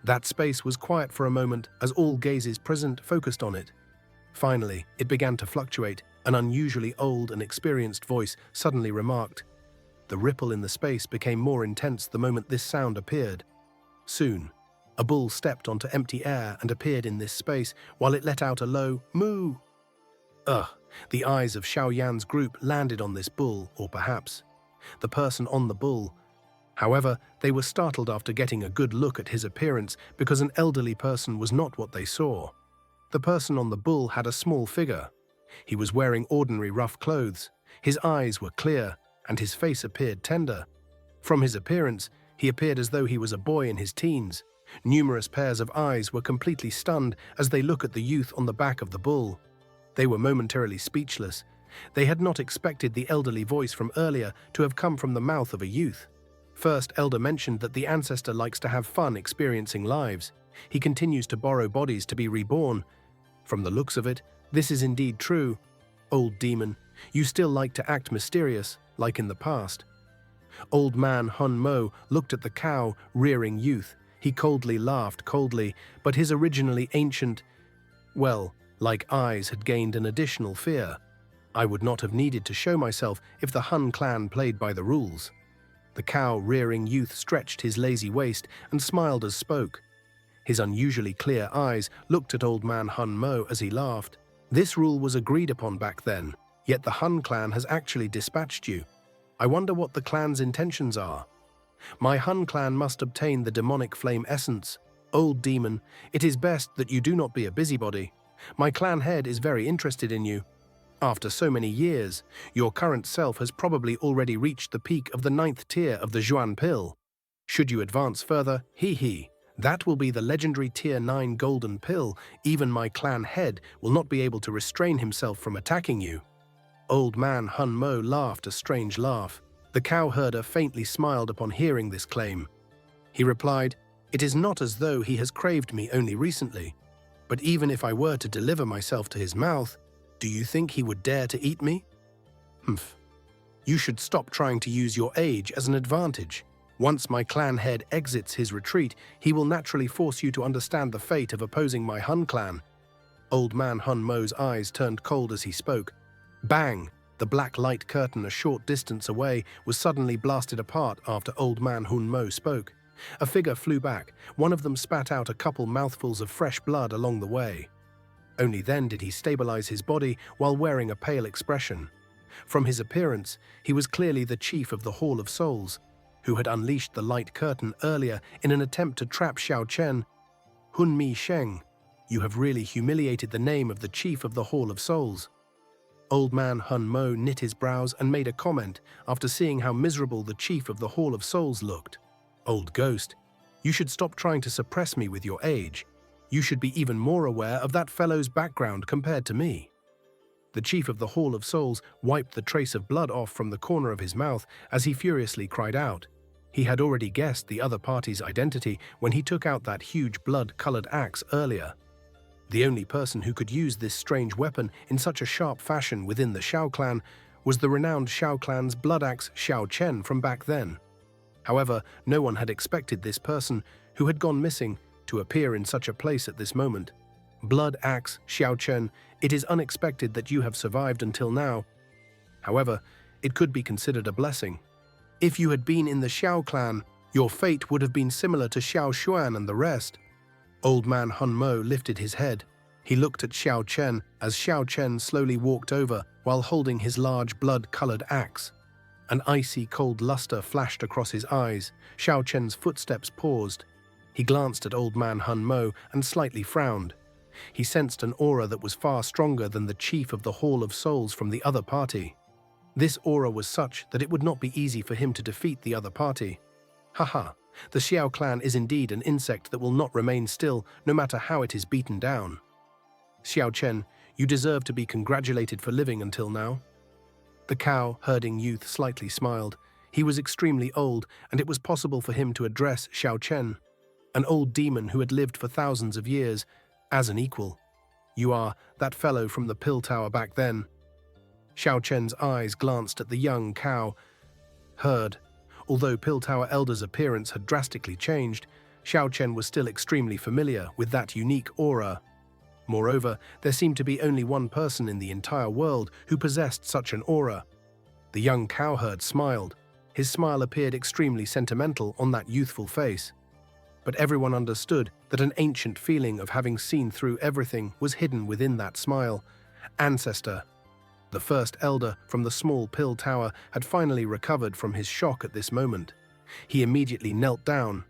That space was quiet for a moment as all gazes present focused on it. Finally, it began to fluctuate. An unusually old and experienced voice suddenly remarked. The ripple in the space became more intense the moment this sound appeared. Soon, a bull stepped onto empty air and appeared in this space while it let out a low moo. Ugh, the eyes of Xiao Yan's group landed on this bull, or perhaps the person on the bull. However, they were startled after getting a good look at his appearance because an elderly person was not what they saw. The person on the bull had a small figure. He was wearing ordinary rough clothes. His eyes were clear, and his face appeared tender. From his appearance, he appeared as though he was a boy in his teens. Numerous pairs of eyes were completely stunned as they look at the youth on the back of the bull. They were momentarily speechless. They had not expected the elderly voice from earlier to have come from the mouth of a youth. First, Elder mentioned that the ancestor likes to have fun experiencing lives. He continues to borrow bodies to be reborn. From the looks of it, this is indeed true. Old demon, you still like to act mysterious, like in the past. Old man Hun Mo looked at the cow-rearing youth. He coldly laughed coldly, but his originally ancient, like eyes had gained an additional fear. I would not have needed to show myself if the Hun clan played by the rules. The cow-rearing youth stretched his lazy waist and smiled as spoke. His unusually clear eyes looked at old man Hun Mo as he laughed. This rule was agreed upon back then, yet the Hun clan has actually dispatched you. I wonder what the clan's intentions are. My Hun clan must obtain the demonic flame essence. Old demon, it is best that you do not be a busybody. My clan head is very interested in you. After so many years, your current self has probably already reached the peak of the 9th tier of the Zhuan Pill. Should you advance further, that will be the legendary Tier 9 Golden Pill. Even my clan head will not be able to restrain himself from attacking you. Old man Hun Mo laughed a strange laugh. The cowherder faintly smiled upon hearing this claim. He replied, "It is not as though he has craved me only recently. But even if I were to deliver myself to his mouth, do you think he would dare to eat me? Humph. You should stop trying to use your age as an advantage. Once my clan head exits his retreat, he will naturally force you to understand the fate of opposing my Hun clan." Old man Hun Mo's eyes turned cold as he spoke. Bang! The black light curtain a short distance away was suddenly blasted apart after old man Hun Mo spoke. A figure flew back. One of them spat out a couple mouthfuls of fresh blood along the way. Only then did he stabilize his body while wearing a pale expression. From his appearance, he was clearly the chief of the Hall of Souls, who had unleashed the light curtain earlier in an attempt to trap Xiao Chen. Hun Mi Sheng, you have really humiliated the name of the chief of the Hall of Souls. Old man Hun Mo knit his brows and made a comment after seeing how miserable the chief of the Hall of Souls looked. Old ghost, you should stop trying to suppress me with your age. You should be even more aware of that fellow's background compared to me. The chief of the Hall of Souls wiped the trace of blood off from the corner of his mouth as he furiously cried out. He had already guessed the other party's identity when he took out that huge blood-colored axe earlier. The only person who could use this strange weapon in such a sharp fashion within the Xiao clan was the renowned Xiao clan's blood axe Xiao Chen from back then. However, no one had expected this person, who had gone missing, to appear in such a place at this moment. Blood axe Xiao Chen, it is unexpected that you have survived until now. However, it could be considered a blessing. If you had been in the Xiao clan, your fate would have been similar to Xiao Xuan and the rest. Old man Hun Mo lifted his head. He looked at Xiao Chen as Xiao Chen slowly walked over while holding his large blood-colored axe. An icy cold luster flashed across his eyes. Xiao Chen's footsteps paused. He glanced at old man Hun Mo and slightly frowned. He sensed an aura that was far stronger than the chief of the Hall of Souls from the other party. This aura was such that it would not be easy for him to defeat the other party. Haha, the Xiao clan is indeed an insect that will not remain still no matter how it is beaten down. Xiao Chen, you deserve to be congratulated for living until now. The cow-herding youth slightly smiled. He was extremely old, and it was possible for him to address Xiao Chen, an old demon who had lived for thousands of years, as an equal. You are that fellow from the pill tower back then. Xiao Chen's eyes glanced at the young cow. herd. Although Pill Tower Elder's appearance had drastically changed, Xiao Chen was still extremely familiar with that unique aura. Moreover, there seemed to be only one person in the entire world who possessed such an aura. The young cowherd smiled. His smile appeared extremely sentimental on that youthful face. But everyone understood that an ancient feeling of having seen through everything was hidden within that smile. Ancestor. The first elder from the small Pill Tower had finally recovered from his shock at this moment. He immediately knelt down.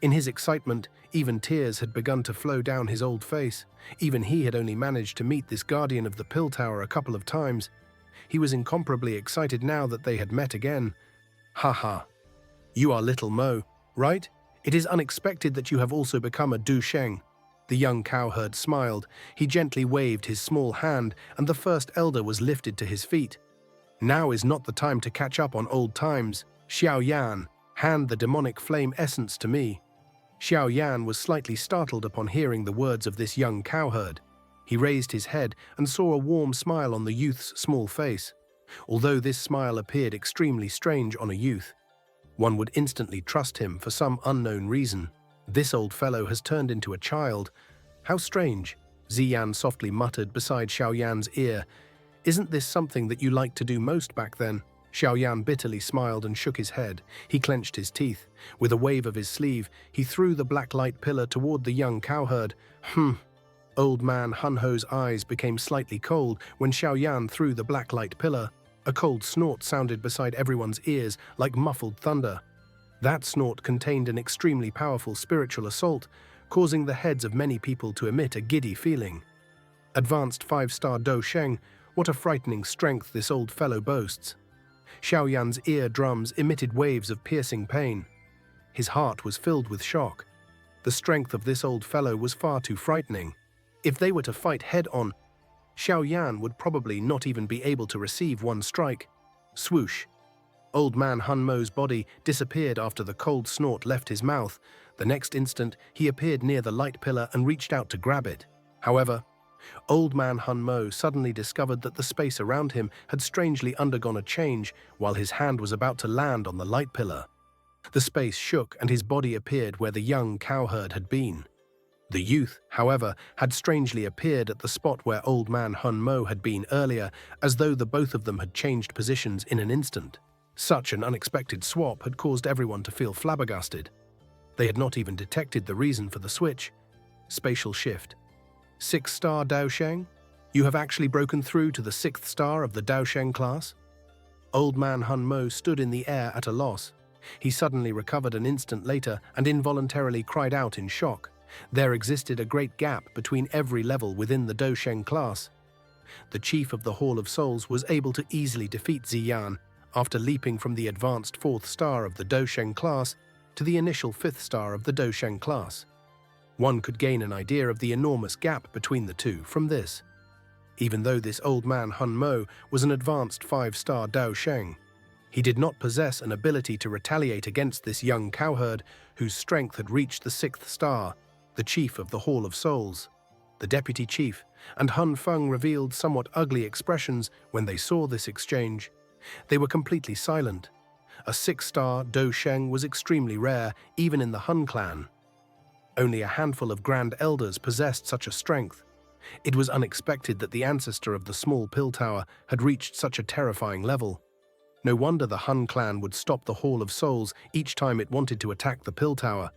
In his excitement, even tears had begun to flow down his old face. Even he had only managed to meet this guardian of the Pill Tower a couple of times. He was incomparably excited now that they had met again. Ha ha. You are little Mo, right? It is unexpected that you have also become a Du Sheng. The young cowherd smiled. He gently waved his small hand, and the first elder was lifted to his feet. Now is not the time to catch up on old times. Xiao Yan, hand the demonic flame essence to me. Xiao Yan was slightly startled upon hearing the words of this young cowherd. He raised his head and saw a warm smile on the youth's small face. Although this smile appeared extremely strange on a youth, one would instantly trust him for some unknown reason. This old fellow has turned into a child. How strange, Ziyan softly muttered beside Xiao Yan's ear. Isn't this something that you liked to do most back then? Xiao Yan bitterly smiled and shook his head. He clenched his teeth. With a wave of his sleeve, he threw the black light pillar toward the young cowherd. Old man Hun Ho's eyes became slightly cold when Xiao Yan threw the black light pillar. A cold snort sounded beside everyone's ears like muffled thunder. That snort contained an extremely powerful spiritual assault, causing the heads of many people to emit a giddy feeling. Advanced 5-star Do Sheng, what a frightening strength this old fellow boasts. Xiao Yan's eardrums emitted waves of piercing pain. His heart was filled with shock. The strength of this old fellow was far too frightening. If they were to fight head-on, Xiao Yan would probably not even be able to receive one strike. Swoosh. Old man Hun Mo's body disappeared after the cold snort left his mouth. The next instant, he appeared near the light pillar and reached out to grab it. However, old man Hun Mo suddenly discovered that the space around him had strangely undergone a change while his hand was about to land on the light pillar. The space shook and his body appeared where the young cowherd had been. The youth, however, had strangely appeared at the spot where old man Hun Mo had been earlier, as though the both of them had changed positions in an instant. Such an unexpected swap had caused everyone to feel flabbergasted. They had not even detected the reason for the switch. Spatial shift. 6-star Dao Sheng? You have actually broken through to the 6th star of the Dao Sheng class? Old man Hun Mo stood in the air at a loss. He suddenly recovered an instant later and involuntarily cried out in shock. There existed a great gap between every level within the Do Sheng class. The chief of the Hall of Souls was able to easily defeat Ziyan after leaping from the advanced 4th star of the Do Sheng class to the initial 5th star of the Do Sheng class. One could gain an idea of the enormous gap between the two from this. Even though this old man Hun Mo was an advanced 5-star Dao Sheng, he did not possess an ability to retaliate against this young cowherd whose strength had reached the 6th star, the chief of the Hall of Souls. The deputy chief and Hun Feng revealed somewhat ugly expressions when they saw this exchange. They were completely silent. A 6-star Do Sheng was extremely rare, even in the Hun clan. Only a handful of Grand Elders possessed such a strength. It was unexpected that the ancestor of the small Pill Tower had reached such a terrifying level. No wonder the Hun clan would stop the Hall of Souls each time it wanted to attack the Pill Tower.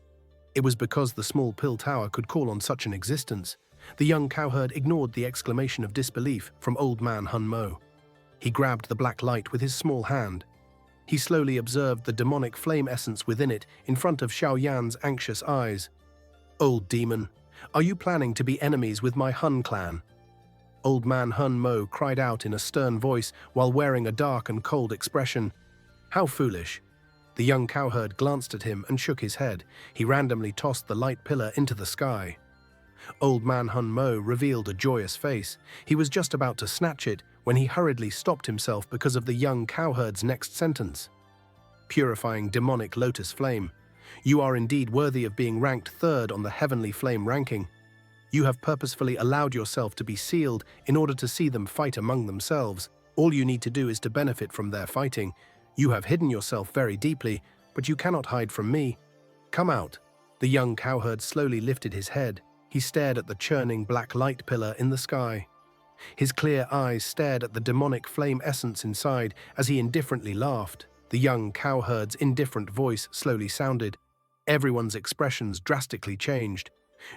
It was because the small Pill Tower could call on such an existence. The young cowherd ignored the exclamation of disbelief from old man Hun Mo. He grabbed the black light with his small hand. He slowly observed the demonic flame essence within it in front of Xiao Yan's anxious eyes. Old demon, are you planning to be enemies with my Hun clan? Old man Hun Mo cried out in a stern voice while wearing a dark and cold expression. How foolish. The young cowherd glanced at him and shook his head. He randomly tossed the light pillar into the sky. Old man Hun Mo revealed a joyous face. He was just about to snatch it when he hurriedly stopped himself because of the young cowherd's next sentence. Purifying demonic lotus flame. You are indeed worthy of being ranked 3rd on the heavenly flame ranking. You have purposefully allowed yourself to be sealed in order to see them fight among themselves. All you need to do is to benefit from their fighting. You have hidden yourself very deeply, but you cannot hide from me. Come out." The young cowherd slowly lifted his head. He stared at the churning black light pillar in the sky. His clear eyes stared at the demonic flame essence inside as he indifferently laughed. The young cowherd's indifferent voice slowly sounded. Everyone's expressions drastically changed.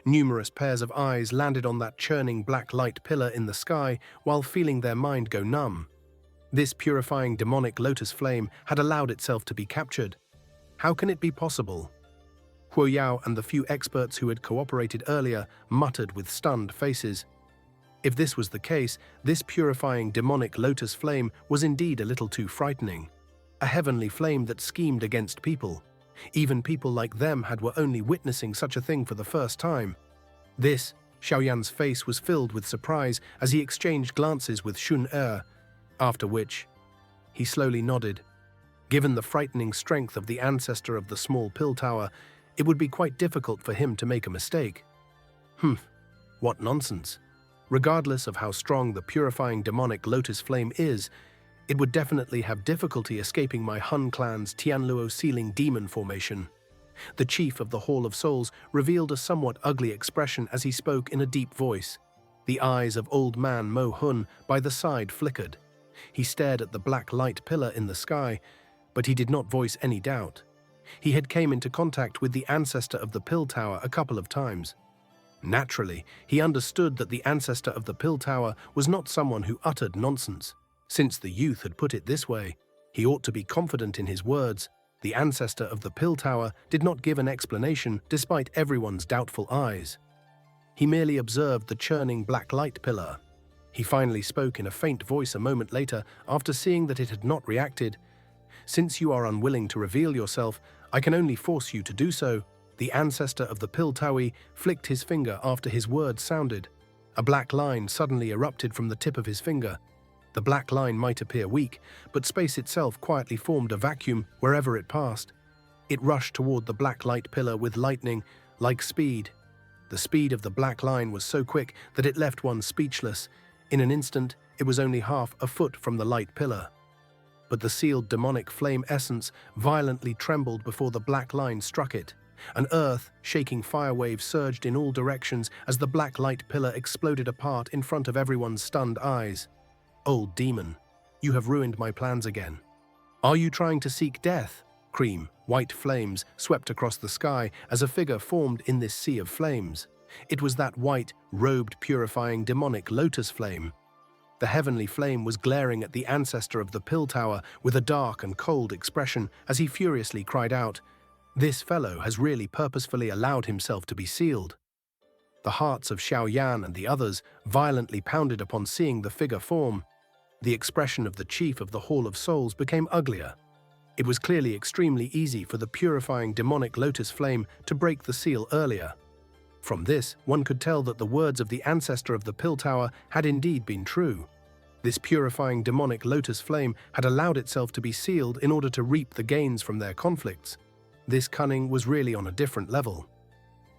Numerous pairs of eyes landed on that churning black light pillar in the sky while feeling their mind go numb. This purifying demonic lotus flame had allowed itself to be captured. How can it be possible? Huo Yao and the few experts who had cooperated earlier muttered with stunned faces. If this was the case, this purifying demonic lotus flame was indeed a little too frightening. A heavenly flame that schemed against people. Even people like them were only witnessing such a thing for the first time. Xiaoyan's face was filled with surprise as he exchanged glances with Shun after which he slowly nodded. Given the frightening strength of the ancestor of the small pill tower, it would be quite difficult for him to make a mistake. What nonsense. Regardless of how strong the purifying demonic lotus flame is, it would definitely have difficulty escaping my Hun clan's Tianluo sealing demon formation. The chief of the Hall of Souls revealed a somewhat ugly expression as he spoke in a deep voice. The eyes of old man Mo Hun by the side flickered. He stared at the black light pillar in the sky, but he did not voice any doubt. He had came into contact with the ancestor of the pill tower a couple of times. Naturally, he understood that the ancestor of the pill tower was not someone who uttered nonsense. Since the youth had put it this way, he ought to be confident in his words. The ancestor of the pill tower did not give an explanation despite everyone's doubtful eyes. He merely observed the churning black light pillar. He finally spoke in a faint voice a moment later after seeing that it had not reacted. "Since you are unwilling to reveal yourself, I can only force you to do so." The ancestor of the pill tower flicked his finger after his words sounded. A black line suddenly erupted from the tip of his finger. The black line might appear weak, but space itself quietly formed a vacuum wherever it passed. It rushed toward the black light pillar with lightning-like speed. The speed of the black line was so quick that it left one speechless. In an instant, it was only half a foot from the light pillar. But the sealed demonic flame essence violently trembled before the black line struck it. An earth-shaking fire wave surged in all directions as the black light pillar exploded apart in front of everyone's stunned eyes. "Old demon, you have ruined my plans again. Are you trying to seek death?" White flames swept across the sky as a figure formed in this sea of flames. It was that white, robed, purifying demonic lotus flame. The heavenly flame was glaring at the ancestor of the pill tower with a dark and cold expression as he furiously cried out, "This fellow has really purposefully allowed himself to be sealed." The hearts of Xiaoyan and the others violently pounded upon seeing the figure form. The expression of the chief of the Hall of Souls became uglier. It was clearly extremely easy for the purifying demonic lotus flame to break the seal earlier. From this, one could tell that the words of the ancestor of the pill tower had indeed been true. This purifying demonic lotus flame had allowed itself to be sealed in order to reap the gains from their conflicts. This cunning was really on a different level.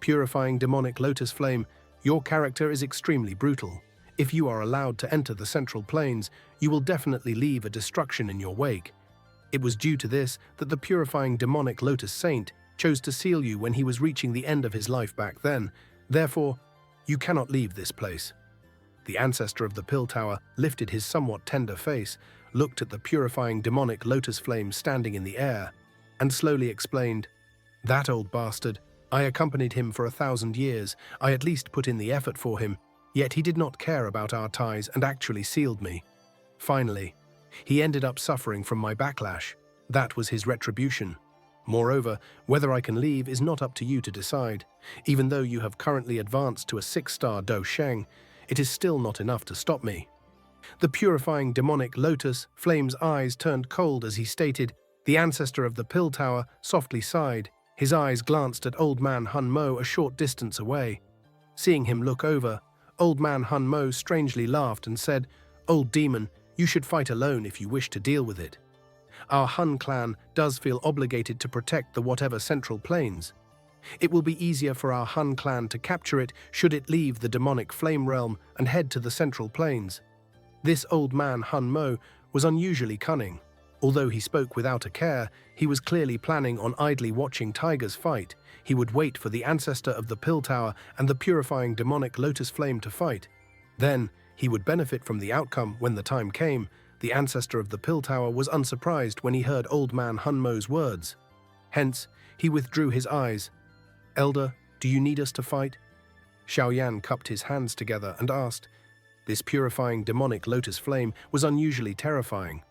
Purifying demonic lotus flame, your character is extremely brutal. If you are allowed to enter the central plains, you will definitely leave a destruction in your wake. It was due to this that the purifying demonic lotus saint chose to seal you when he was reaching the end of his life back then. Therefore, you cannot leave this place. The ancestor of the pill tower lifted his somewhat tender face, looked at the purifying demonic lotus flame standing in the air, and slowly explained, "That old bastard, I accompanied him for 1,000 years. I at least put in the effort for him, yet he did not care about our ties and actually sealed me. Finally, he ended up suffering from my backlash. That was his retribution. Moreover, whether I can leave is not up to you to decide. Even though you have currently advanced to a 6-star Do Sheng, it is still not enough to stop me." The purifying demonic lotus flame's eyes turned cold as he stated. The ancestor of the pill tower softly sighed. His eyes glanced at old man Hun Mo a short distance away. Seeing him look over, old man Hun Mo strangely laughed and said, "Old demon, you should fight alone if you wish to deal with it. Our Hun clan does feel obligated to protect the whatever central plains. It will be easier for our Hun clan to capture it should it leave the demonic flame realm and head to the central plains." This old man Hun Mo was unusually cunning. Although he spoke without a care, he was clearly planning on idly watching tigers fight. He would wait for the ancestor of the Pill Tower and the purifying demonic lotus flame to fight. Then, he would benefit from the outcome when the time came. The ancestor of the Pill Tower was unsurprised when he heard Old Man Hunmo's words. Hence, he withdrew his eyes. "Elder, do you need us to fight?" Xiaoyan cupped his hands together and asked. This purifying demonic lotus flame was unusually terrifying.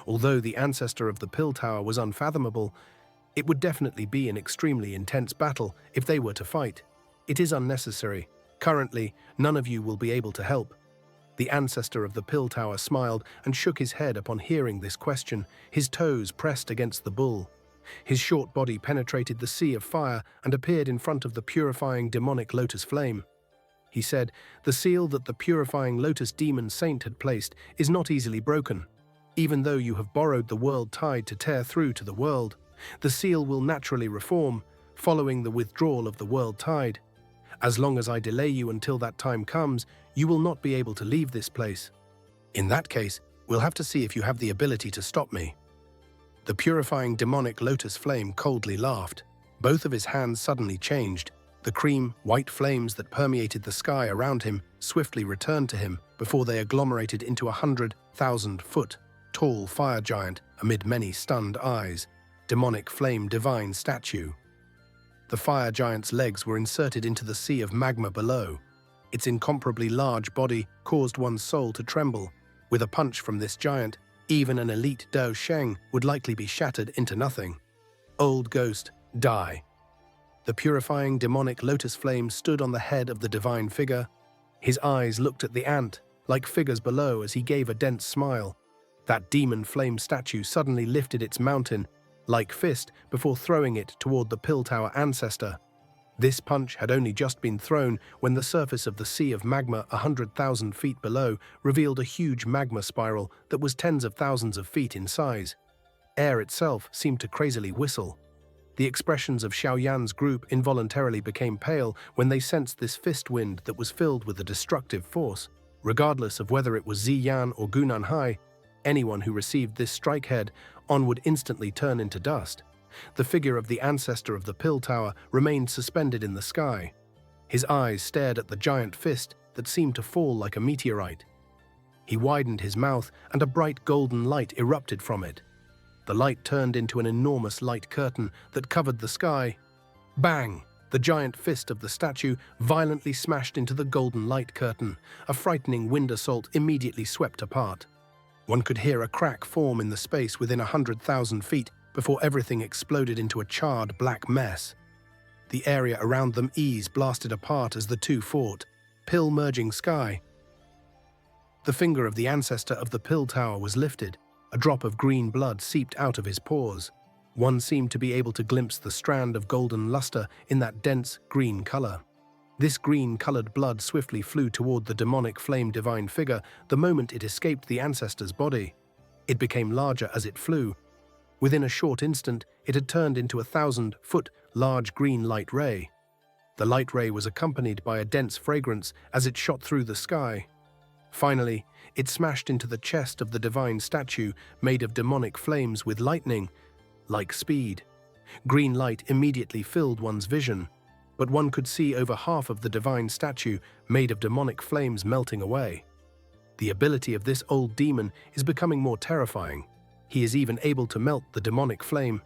Although the ancestor of the Pill Tower was unfathomable, it would definitely be an extremely intense battle if they were to fight. It is unnecessary. Currently, none of you will be able to help. The ancestor of the Pill Tower smiled and shook his head upon hearing this question, his toes pressed against the bull. His short body penetrated the sea of fire and appeared in front of the purifying demonic lotus flame. He said, "The seal that the purifying lotus demon saint had placed is not easily broken. Even though you have borrowed the world tide to tear through to the world, the seal will naturally reform, following the withdrawal of the world tide. As long as I delay you until that time comes, you will not be able to leave this place. In that case, we'll have to see if you have the ability to stop me." The purifying demonic lotus flame coldly laughed. Both of his hands suddenly changed. The cream-white flames that permeated the sky around him swiftly returned to him before they agglomerated into 100,000-foot tall fire giant amid many stunned eyes, demonic flame divine statue. The fire giant's legs were inserted into the sea of magma below. Its incomparably large body caused one's soul to tremble. With a punch from this giant, even an elite Dao Sheng would likely be shattered into nothing. Old ghost, die. The purifying demonic lotus flame stood on the head of the divine figure. His eyes looked at the ant, like figures below, as he gave a dense smile. That demon flame statue suddenly lifted its mountain-like fist before throwing it toward the Pill Tower ancestor. This punch had only just been thrown when the surface of the sea of magma 100,000 feet below revealed a huge magma spiral that was tens of thousands of feet in size. Air itself seemed to crazily whistle. The expressions of Xiaoyan's group involuntarily became pale when they sensed this fist wind that was filled with a destructive force. Regardless of whether it was Ziyan or Gunanhai, anyone who received this strike head-on would instantly turn into dust. The figure of the ancestor of the Pill Tower remained suspended in the sky. His eyes stared at the giant fist that seemed to fall like a meteorite. He widened his mouth and a bright golden light erupted from it. The light turned into an enormous light curtain that covered the sky. Bang! The giant fist of the statue violently smashed into the golden light curtain. A frightening wind assault immediately swept apart. One could hear a crack form in the space within 100,000 feet before everything exploded into a charred black mess. The area around them blasted apart as the two fought. Pill merging sky. The finger of the ancestor of the Pill Tower was lifted. A drop of green blood seeped out of his pores. One seemed to be able to glimpse the strand of golden luster in that dense green color. This green-colored blood swiftly flew toward the demonic flame divine figure the moment it escaped the ancestor's body. It became larger as it flew. Within a short instant, it had turned into a 1,000-foot large green light ray. The light ray was accompanied by a dense fragrance as it shot through the sky. Finally, it smashed into the chest of the divine statue made of demonic flames with lightning-like speed. Green light immediately filled one's vision, but one could see over half of the divine statue made of demonic flames melting away. The ability of this old demon is becoming more terrifying. He is even able to melt the demonic flame.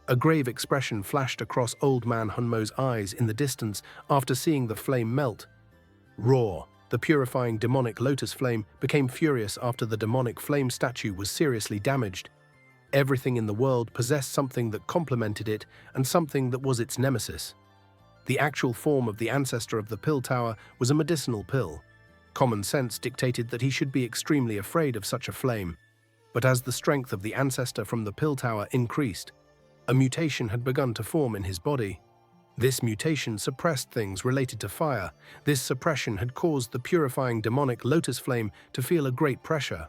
A grave expression flashed across Old Man Hunmo's eyes in the distance after seeing the flame melt. Roar! The purifying demonic lotus flame became furious after the demonic flame statue was seriously damaged. Everything in the world possessed something that complemented it and something that was its nemesis. The actual form of the ancestor of the Pill Tower was a medicinal pill. Common sense dictated that he should be extremely afraid of such a flame. But as the strength of the ancestor from the Pill Tower increased, a mutation had begun to form in his body. This mutation suppressed things related to fire. This suppression had caused the purifying demonic lotus flame to feel a great pressure.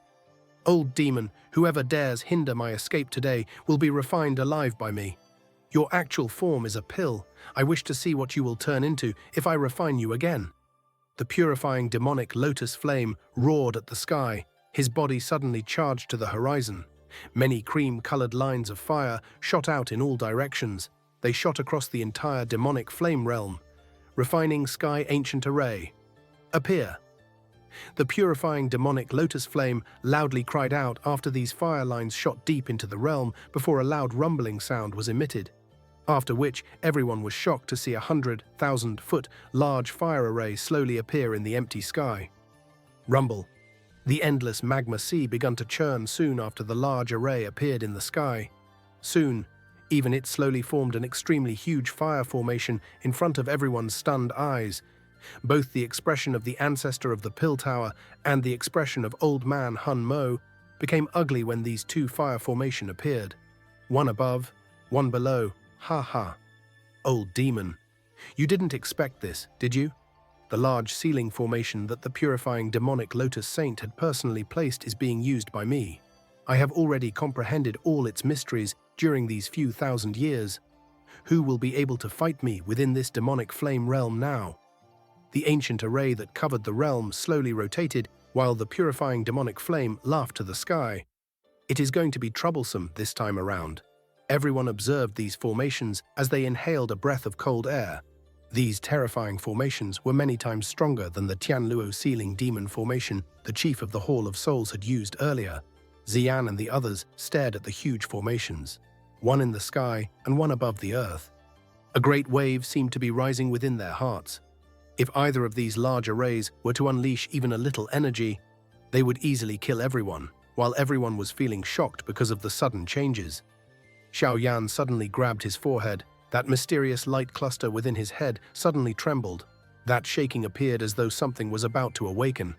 Old demon, whoever dares hinder my escape today will be refined alive by me. Your actual form is a pill. I wish to see what you will turn into if I refine you again. The purifying demonic lotus flame roared at the sky. His body suddenly charged to the horizon. Many cream-colored lines of fire shot out in all directions. They shot across the entire demonic flame realm. Refining sky ancient array. Appear. The purifying demonic lotus flame loudly cried out after these fire lines shot deep into the realm before a loud rumbling sound was emitted, after which everyone was shocked to see 100,000-foot large fire array slowly appear in the empty sky. Rumble. The endless magma sea began to churn soon after the large array appeared in the sky. Soon, even it slowly formed an extremely huge fire formation in front of everyone's stunned eyes. Both the expression of the ancestor of the Pill Tower and the expression of Old Man Hun Mo became ugly when these two fire formation appeared. One above, one below. Ha ha. Old demon. You didn't expect this, did you? The large ceiling formation that the purifying demonic Lotus Saint had personally placed is being used by me. I have already comprehended all its mysteries during these few thousand years. Who will be able to fight me within this demonic flame realm now? The ancient array that covered the realm slowly rotated while the purifying demonic flame laughed to the sky. It is going to be troublesome this time around. Everyone observed these formations as they inhaled a breath of cold air. These terrifying formations were many times stronger than the Tianluo ceiling demon formation the chief of the Hall of Souls had used earlier. Xian and the others stared at the huge formations, one in the sky and one above the earth. A great wave seemed to be rising within their hearts. If either of these large arrays were to unleash even a little energy, they would easily kill everyone, while everyone was feeling shocked because of the sudden changes. Xiao Yan suddenly grabbed his forehead. That mysterious light cluster within his head suddenly trembled. That shaking appeared as though something was about to awaken.